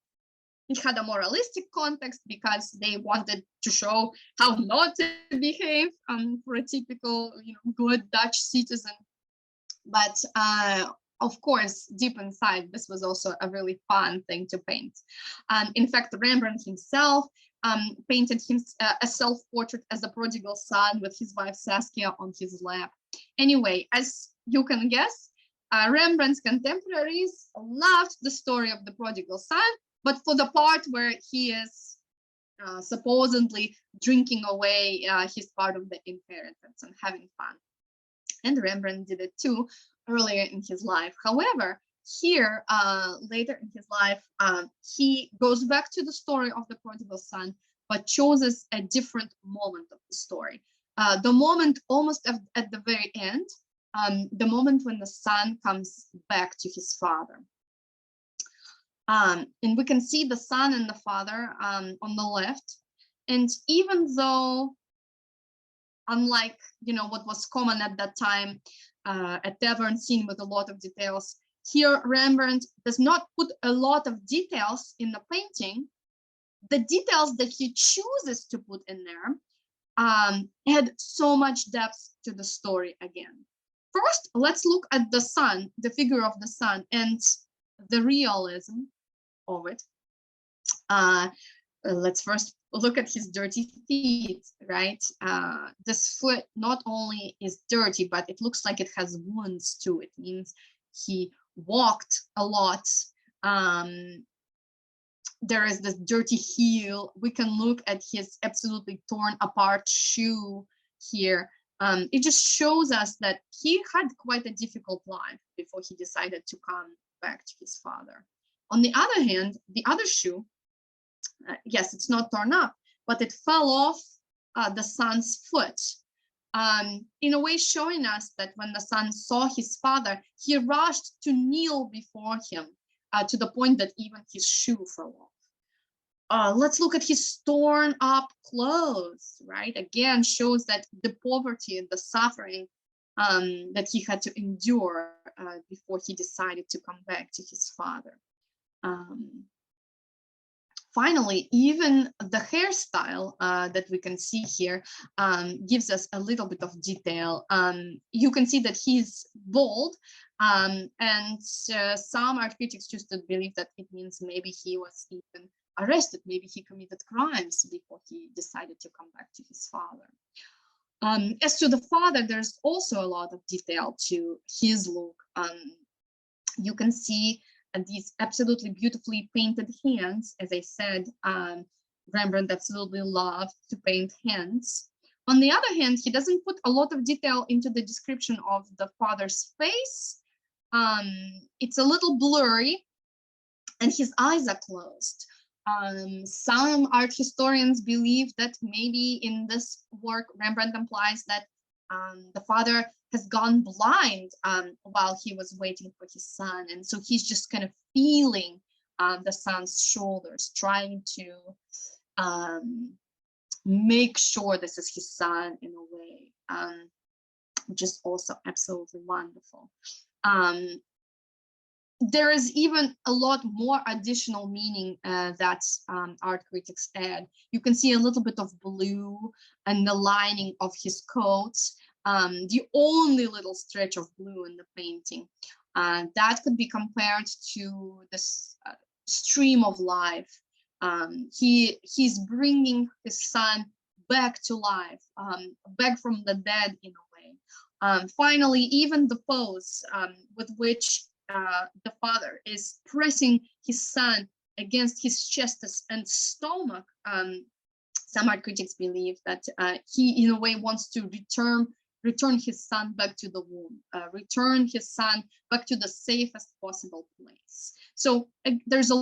it had a moralistic context because they wanted to show how not to behave for a typical, good Dutch citizen. But of course, deep inside, this was also a really fun thing to paint. In fact, Rembrandt himself painted a self-portrait as a prodigal son with his wife Saskia on his lap. Anyway, as you can guess, Rembrandt's contemporaries loved the story of the prodigal son, but for the part where he is supposedly drinking away his part of the inheritance and having fun. And Rembrandt did it too earlier in his life. However, here, later in his life, he goes back to the story of the prodigal son, but chooses a different moment of the story. The moment almost at the very end, the moment when the son comes back to his father. And we can see the son and the father on the left. And even though, unlike what was common at that time, a tavern scene with a lot of details, here Rembrandt does not put a lot of details in the painting. The details that he chooses to put in there add so much depth to the story again. First, let's look at the sun, the figure of the sun, and the realism of it. Let's first look at his dirty feet, right? This foot not only is dirty, but it looks like it has wounds too. It means he walked a lot. There is this dirty heel. We can look at his absolutely torn apart shoe here. It just shows us that he had quite a difficult life before he decided to come back to his father. On the other hand, the other shoe, yes, it's not torn up, but it fell off the son's foot. In a way showing us that when the son saw his father, he rushed to kneel before him to the point that even his shoe fell off. Let's look at his torn up clothes, right? Again, shows that the poverty and the suffering that he had to endure before he decided to come back to his father. Finally, even the hairstyle that we can see here gives us a little bit of detail. You can see that he's bald, and some art critics choose to believe that it means maybe he was even arrested, maybe he committed crimes before he decided to come back to his father. As to the father, there's also a lot of detail to his look. You can see these absolutely beautifully painted hands. As I said, Rembrandt absolutely loved to paint hands. On the other hand, he doesn't put a lot of detail into the description of the father's face. It's a little blurry, and his eyes are closed. Some art historians believe that maybe in this work, Rembrandt implies that the father has gone blind while he was waiting for his son. And so he's just kind of feeling the son's shoulders, trying to make sure this is his son in a way, which is also absolutely wonderful. There is even a lot more additional meaning that art critics add. You can see a little bit of blue and the lining of his coat, the only little stretch of blue in the painting. That could be compared to this stream of life. He's bringing his son back to life, back from the dead in a way. Finally, even the pose with which the father is pressing his son against his chest and stomach. Some art critics believe that he, in a way, wants to return his son back to the womb, return his son back to the safest possible place. So there's a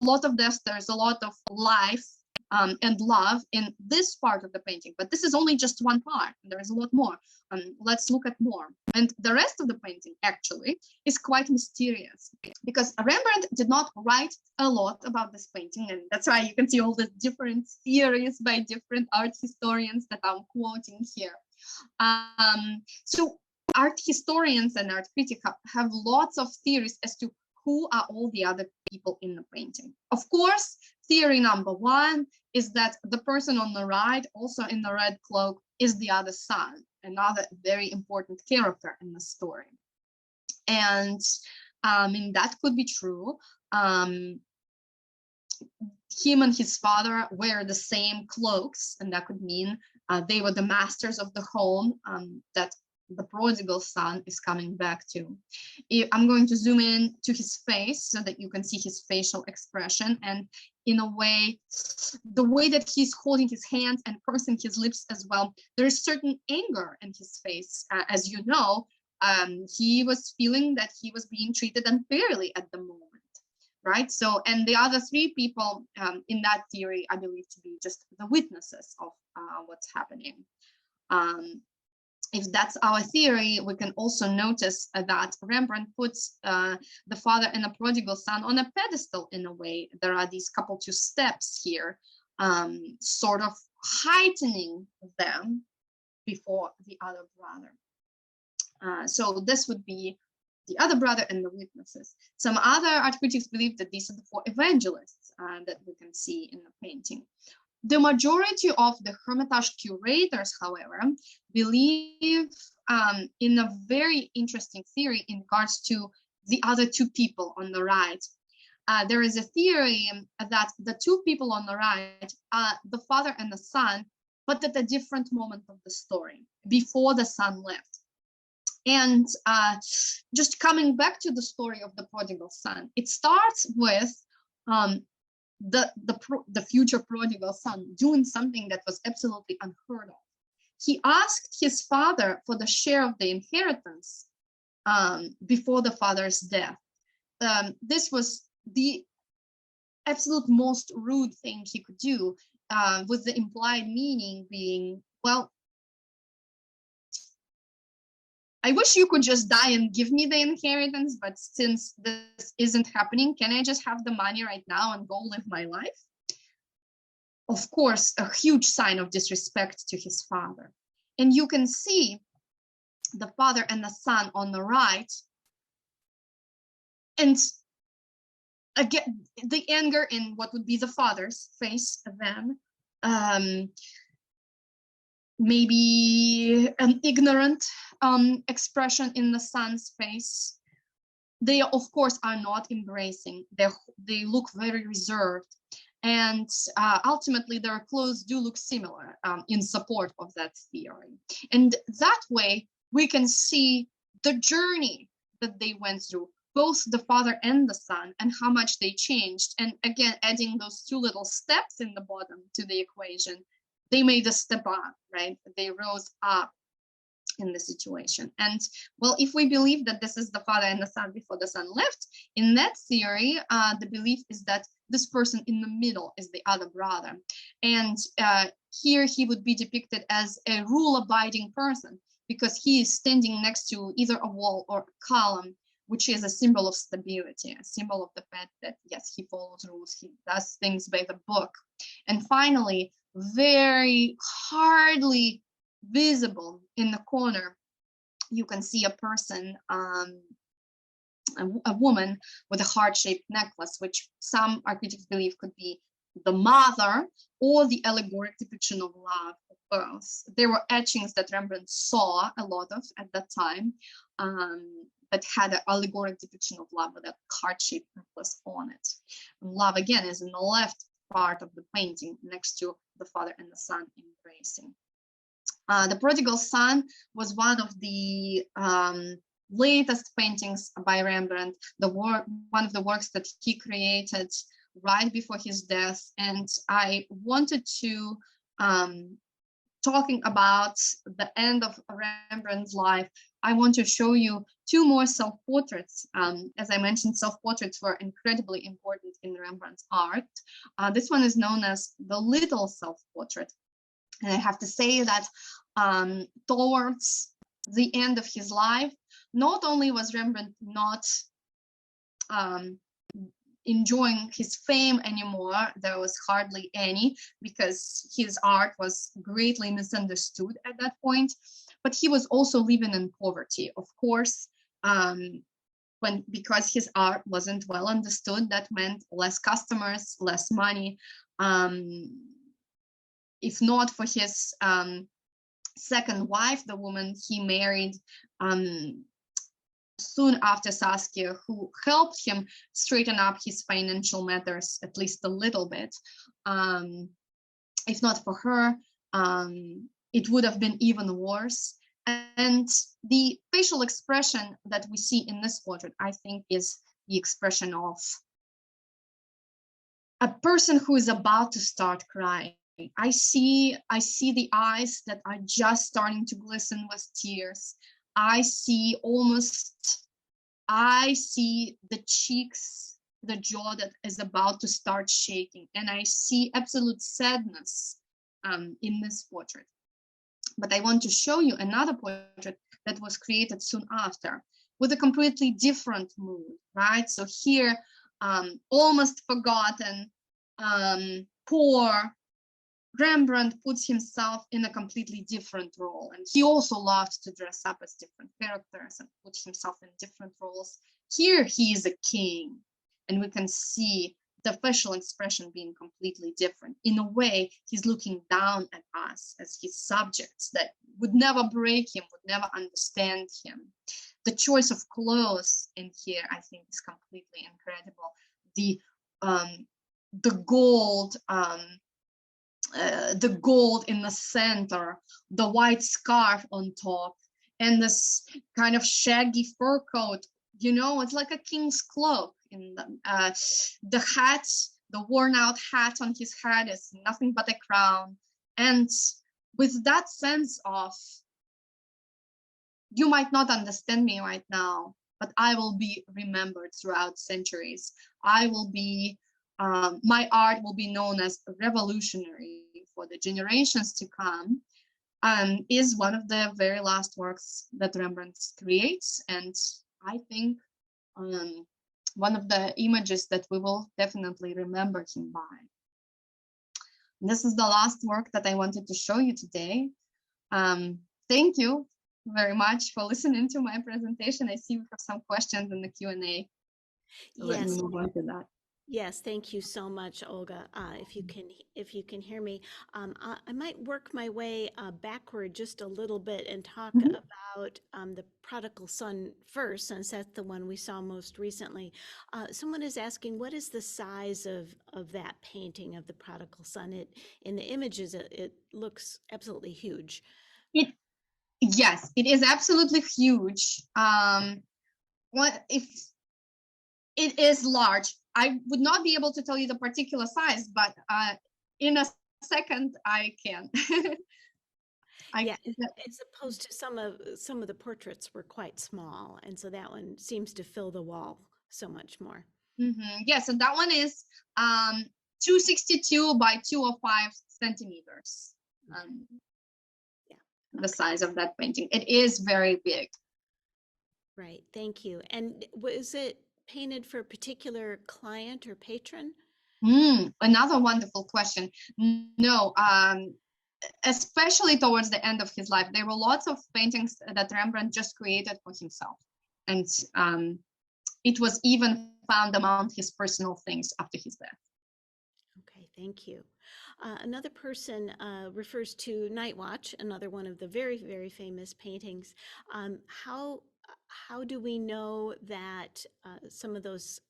lot of this, there's a lot of life and love in this part of the painting, but this is only just one part. There is a lot more. Let's look at more. And the rest of the painting actually is quite mysterious because Rembrandt did not write a lot about this painting, and that's why you can see all the different theories by different art historians that I'm quoting here. So art historians and art critics have lots of theories as to who are all the other people in the painting. Of course, theory number one is that the person on the right, also in the red cloak, is the other son, another very important character in the story. And that could be true. Him and his father wear the same cloaks, and that could mean they were the masters of the home that the prodigal son is coming back to. I'm going to zoom in to his face so that you can see his facial expression, and in a way, the way that he's holding his hands and pursing his lips as well, there's certain anger in his face. As you know, he was feeling that he was being treated unfairly at the moment, right? So, and the other three people in that theory, I believe to be just the witnesses of what's happening. If that's our theory, we can also notice that Rembrandt puts the father and the prodigal son on a pedestal in a way. There are these two steps here, sort of heightening them before the other brother. So this would be the other brother and the witnesses. Some other art critics believe that these are the four evangelists that we can see in the painting. The majority of the Hermitage curators, however, believe in a very interesting theory in regards to the other two people on the right. There is a theory that the two people on the right are the father and the son, but at a different moment of the story, before the son left. And just coming back to the story of the prodigal son, it starts with the future prodigal son doing something that was absolutely unheard of. He asked his father for the share of the inheritance before the father's death. This was the absolute most rude thing he could do, with the implied meaning being, well, I wish you could just die and give me the inheritance, but since this isn't happening, can I just have the money right now and go live my life? Of course, a huge sign of disrespect to his father. And you can see the father and the son on the right. And again, the anger in what would be the father's face then, maybe an ignorant expression in the son's face. They, of course, are not embracing. They look very reserved. And ultimately, their clothes do look similar in support of that theory. And that way, we can see the journey that they went through, both the father and the son, and how much they changed. And again, adding those two little steps in the bottom to the equation, they made a step up, right? They rose up in the situation. And well, if we believe that this is the father and the son before the son left, in that theory, the belief is that this person in the middle is the other brother. And here he would be depicted as a rule-abiding person, because he is standing next to either a wall or a column, which is a symbol of stability, a symbol of the fact that, yes, he follows rules, he does things by the book. And finally, very hardly visible in the corner, you can see a person, a woman with a heart-shaped necklace, which some critics believe could be the mother or the allegoric depiction of love, of both. There were etchings that Rembrandt saw a lot of at that time, that had an allegoric depiction of love with a heart-shaped necklace on it. And love, again, is in the left part of the painting, next to the father and the son embracing. The Prodigal Son was one of the latest paintings by Rembrandt, one of the works that he created right before his death. And I wanted to, talking about the end of Rembrandt's life, I want to show you two more self-portraits. As I mentioned, self-portraits were incredibly important in Rembrandt's art. This one is known as the little self-portrait. And I have to say that towards the end of his life, not only was Rembrandt not enjoying his fame anymore, there was hardly any, because his art was greatly misunderstood at that point, but he was also living in poverty, of course. Because his art wasn't well understood, that meant less customers, less money. If not for his second wife, the woman he married soon after Saskia, who helped him straighten up his financial matters at least a little bit. If not for her, it would have been even worse. And the facial expression that we see in this portrait, I think, is the expression of a person who is about to start crying. I see the eyes that are just starting to glisten with tears. I see the cheeks the jaw that is about to start shaking. And I see absolute sadness in this portrait. But I want to show you another portrait that was created soon after with a completely different mood, right? So here, almost forgotten, poor Rembrandt puts himself in a completely different role. And he also loved to dress up as different characters and put himself in different roles. Here he is a king, and we can see the facial expression being completely different. In a way, he's looking down at us as his subjects that would never break him, would never understand him. The choice of clothes in here, I think, is completely incredible. The gold, the gold in the center, the white scarf on top, and this kind of shaggy fur coat. You know, it's like a king's cloak. In the hat, the worn out hat on his head is nothing but a crown. And with that sense of, you might not understand me right now, but I will be remembered throughout centuries. I will be, my art will be known as revolutionary for the generations to come, is one of the very last works that Rembrandt creates. And I think one of the images that we will definitely remember him by. This is the last work that I wanted to show you today. Thank you very much for listening to my presentation. I see we have some questions in the Q&A. So let me move on to that. Yes, thank you so much, Olga. If you can hear me, I might work my way backward just a little bit and talk about the prodigal son first, since that's the one we saw most recently. Someone is asking, what is the size of that painting of the prodigal son? In the images, it looks absolutely huge. Yes, it is absolutely huge. If it is large, I would not be able to tell you the particular size, but in a second I can. As opposed to some of the portraits were quite small, and so that one seems to fill the wall so much more. Yeah, so that one is 262 by 205 centimeters. The size of that painting. It is very big. Right, thank you. And was it painted for a particular client or patron? Another wonderful question. No, especially towards the end of his life, there were lots of paintings that Rembrandt just created for himself. And it was even found among his personal things after his death. Okay, thank you. Another person refers to Night Watch, another one of the very, very famous paintings. How do we know that some of those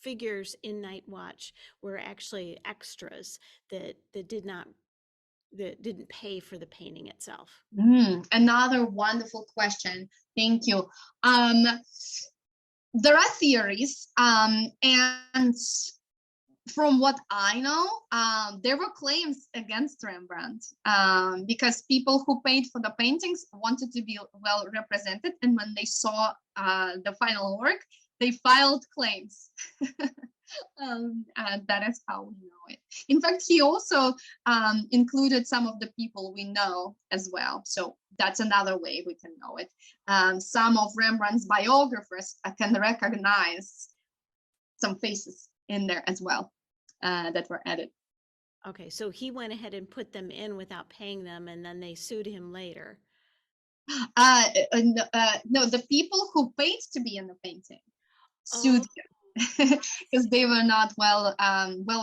figures in Night Watch were actually extras that didn't pay for the painting itself? Another wonderful question. Thank you. There are theories, and from what I know, there were claims against Rembrandt because people who paid for the paintings wanted to be well represented, and when they saw the final work, they filed claims. And that is how we know it. In fact, he also included some of the people we know as well. So that's another way we can know it. Some of Rembrandt's biographers can recognize some faces in there as well that were added. Okay, so he went ahead and put them in without paying them, and then they sued him later. No, the people who paid to be in the painting sued him because they were not well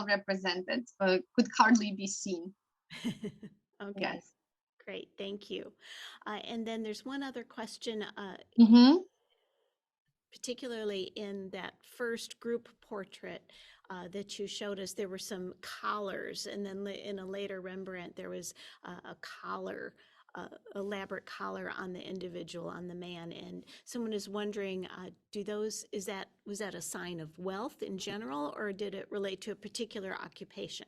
represented, could hardly be seen. Okay. Yes. Great, thank you. And then there's one other question, particularly in that first group portrait that you showed us, there were some collars, and then in a later Rembrandt, there was a collar, elaborate collar on the individual, on the man. And someone is wondering, was that a sign of wealth in general, or did it relate to a particular occupation?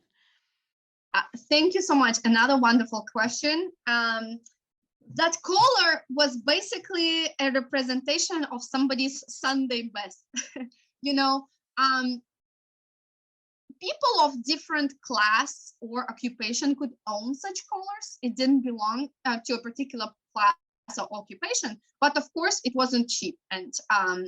Thank you so much. Another wonderful question. That collar was basically a representation of somebody's Sunday best. you know, people of different class or occupation could own such collars. It didn't belong to a particular class or occupation, but of course it wasn't cheap, and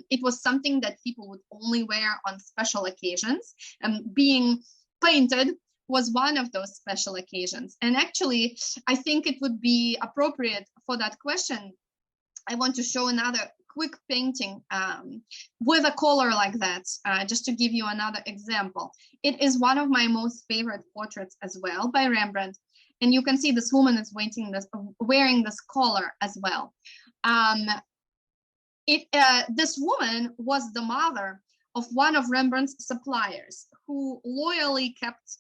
it was something that people would only wear on special occasions, and being painted was one of those special occasions. And actually, I think it would be appropriate for that question. I want to show another quick painting with a color like that, just to give you another example. It is one of my most favorite portraits as well by Rembrandt. And you can see this woman is wearing this collar as well. This woman was the mother of one of Rembrandt's suppliers, who loyally kept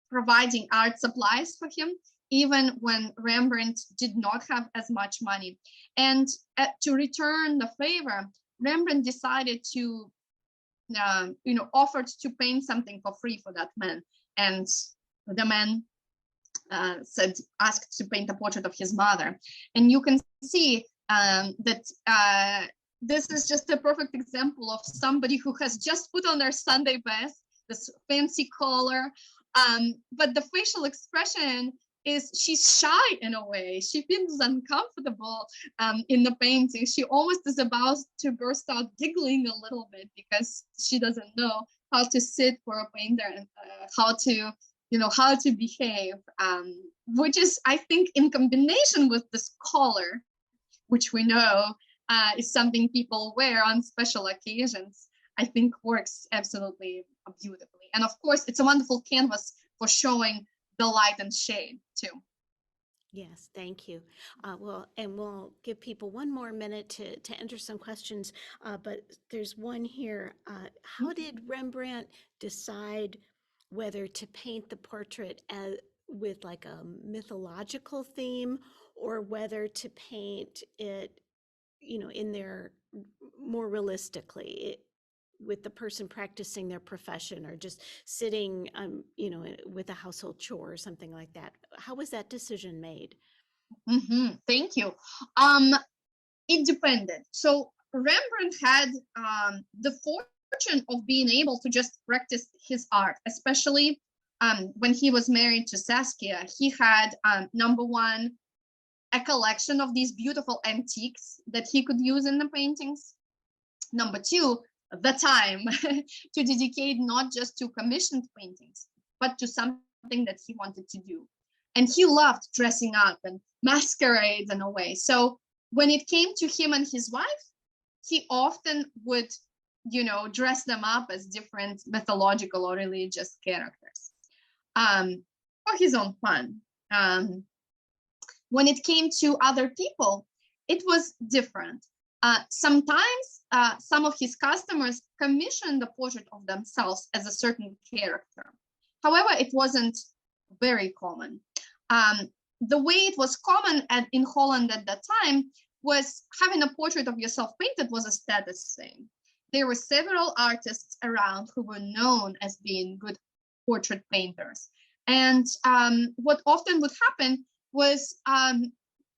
providing art supplies for him, even when Rembrandt did not have as much money. And to return the favor, Rembrandt decided to, offered to paint something for free for that man. And the man asked to paint a portrait of his mother. And you can see that this is just a perfect example of somebody who has just put on their Sunday best, this fancy collar, but the facial expression is she's shy in a way. She feels uncomfortable in the painting. She almost is about to burst out giggling a little bit because she doesn't know how to sit for a painter and how to behave, which is, I think, in combination with this collar, which we know is something people wear on special occasions, I think works absolutely beautifully. And of course, it's a wonderful canvas for showing the light and shade too. Yes, thank you. We'll give people one more minute to enter some questions, but there's one here. How did Rembrandt decide whether to paint the portrait with like a mythological theme, or whether to paint it, in there more realistically, with the person practicing their profession, or just sitting, with a household chore or something like that? How was that decision made? Thank you. It depended. So Rembrandt had the fortune of being able to just practice his art, especially when he was married to Saskia. He had, number one, a collection of these beautiful antiques that he could use in the paintings. Number two, the time to dedicate not just to commissioned paintings, but to something that he wanted to do. And he loved dressing up and masquerades in a way. So when it came to him and his wife, he often would, dress them up as different mythological or religious characters for his own fun. When it came to other people, it was different. Sometimes some of his customers commissioned the portrait of themselves as a certain character. However, it wasn't very common. The way it was common in Holland at that time was having a portrait of yourself painted was a status thing. There were several artists around who were known as being good portrait painters. And what often would happen was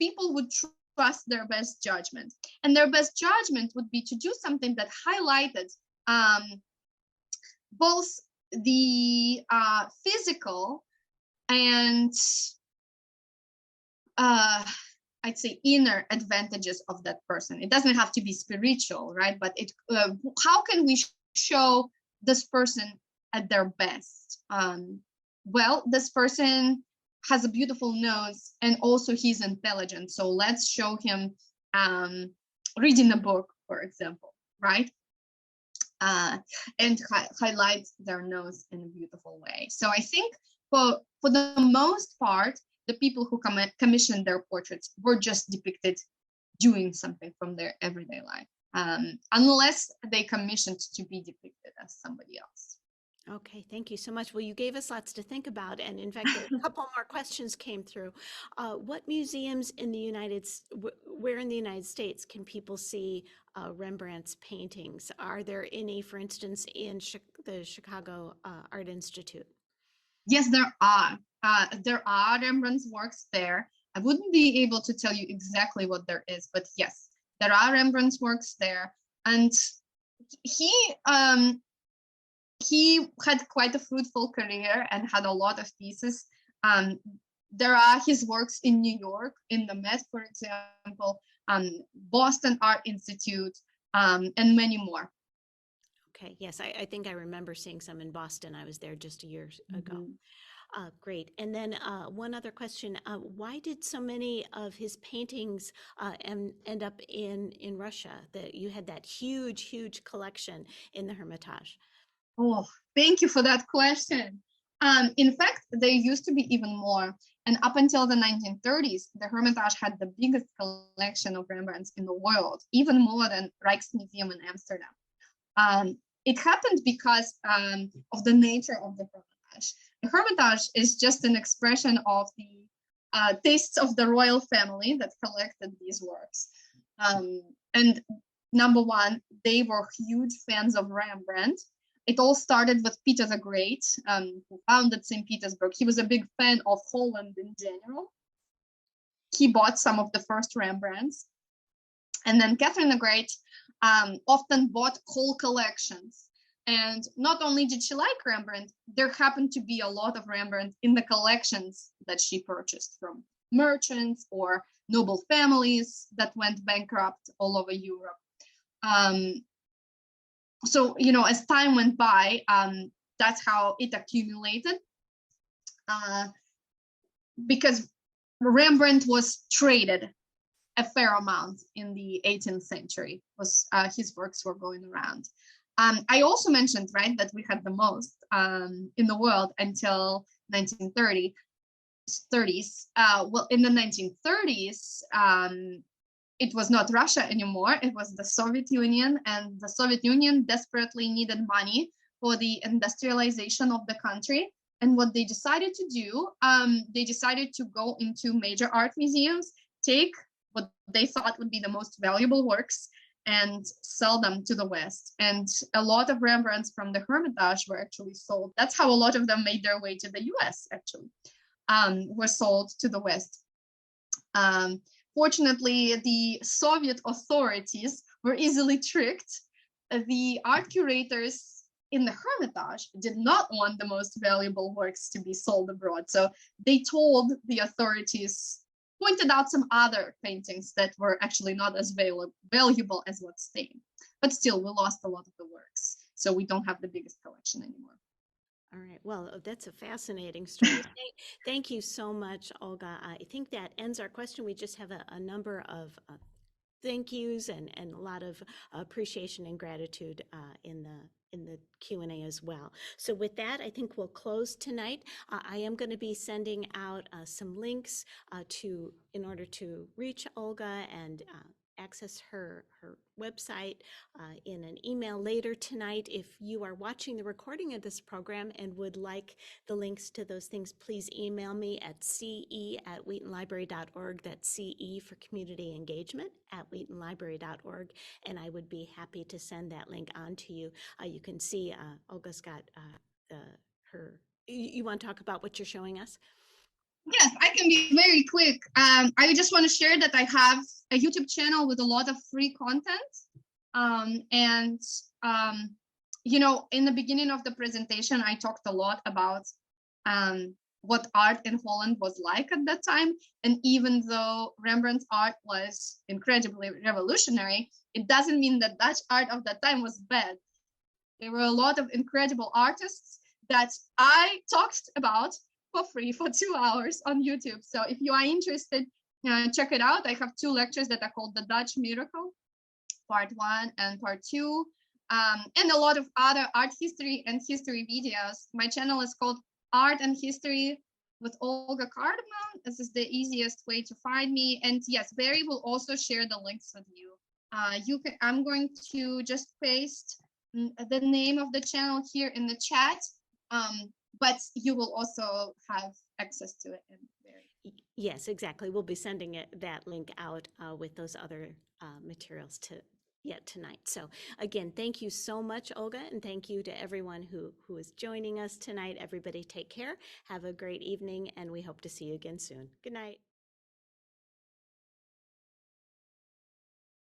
people would trust their best judgment. And their best judgment would be to do something that highlighted both the physical and I'd say inner advantages of that person. It doesn't have to be spiritual, right? But how can we show this person at their best? Well, this person has a beautiful nose, and also he's intelligent. So let's show him reading a book, for example, right? And highlight their nose in a beautiful way. So I think for the most part, the people who commissioned their portraits were just depicted doing something from their everyday life, unless they commissioned to be depicted as somebody else. Okay, thank you so much. Well, you gave us lots to think about, and in fact, a couple more questions came through. What museums in the where in the United States can people see Rembrandt's paintings? Are there any, for instance, in the Chicago Art Institute? Yes, there are. There are Rembrandt's works there. I wouldn't be able to tell you exactly what there is, but yes, there are Rembrandt's works there. And he um, he had quite a fruitful career and had a lot of pieces. Um, there are his works in New York, in the Met, for example, Boston Art Institute, and many more. Okay, yes, I think I remember seeing some in Boston. I was there just a year ago. Mhm. Great. And then one other question. Why did so many of his paintings end up in Russia? That you had that huge, huge collection in the Hermitage. Oh, thank you for that question. In fact, there used to be even more. And up until the 1930s, the Hermitage had the biggest collection of Rembrandts in the world, even more than Rijksmuseum in Amsterdam. It happened because of the nature of the Hermitage. The Hermitage is just an expression of the tastes of the royal family that collected these works. And number one, they were huge fans of Rembrandt. It all started with Peter the Great, who founded St. Petersburg. He was a big fan of Holland in general. He bought some of the first Rembrandts. And then Catherine the Great often bought whole collections. And not only did she like Rembrandt, there happened to be a lot of Rembrandt in the collections that she purchased from merchants or noble families that went bankrupt all over Europe. Um, so, as time went by, that's how it accumulated. Because Rembrandt was traded a fair amount in the 18th century. Was his works were going around. I also mentioned, right, that we had the most in the world until 1930s. Well, in the 1930s, it was not Russia anymore. It was the Soviet Union, and the Soviet Union desperately needed money for the industrialization of the country. And what they decided to do, they decided to go into major art museums, take what they thought would be the most valuable works and sell them to the West. And a lot of Rembrandts from the Hermitage were actually sold. That's how a lot of them made their way to the US, actually, were sold to the West. Fortunately, the Soviet authorities were easily tricked. The art curators in the Hermitage did not want the most valuable works to be sold abroad. So they told the authorities, pointed out some other paintings that were actually not as valuable as what stayed. But still, we lost a lot of the works. So we don't have the biggest collection anymore. All right. Well, that's a fascinating story. Thank you so much, Olga. I think that ends our question. We just have a number of thank yous and a lot of appreciation and gratitude in the Q&A as well. So with that, I think we'll close tonight. I am going to be sending out some links in order to reach Olga and access her website in an email later tonight. If you are watching the recording of this program and would like the links to those things, please email me at ce@wheatonlibrary.org. That's CE for community engagement at wheatonlibrary.org, and I would be happy to send that link on to you. You can see Olga's got her. You want to talk about what you're showing us? Yes, I can be very quick. I just want to share that I have a YouTube channel with a lot of free content. And, in the beginning of the presentation, I talked a lot about what art in Holland was like at that time. And even though Rembrandt's art was incredibly revolutionary, it doesn't mean that Dutch art of that time was bad. There were a lot of incredible artists that I talked about for free for 2 hours on YouTube. So if you are interested, check it out. I have 2 lectures that are called The Dutch Miracle, Part 1 and Part 2, and a lot of other art history and history videos. My channel is called Art and History with Olga Cardamone. This is the easiest way to find me. And yes, Barry will also share the links with you. I'm going to just paste the name of the channel here in the chat. But you will also have access to it. Yes, exactly. We'll be sending that link out with those other materials tonight. So again, thank you so much, Olga, and thank you to everyone who is joining us tonight. Everybody take care. Have a great evening, and we hope to see you again soon. Good night.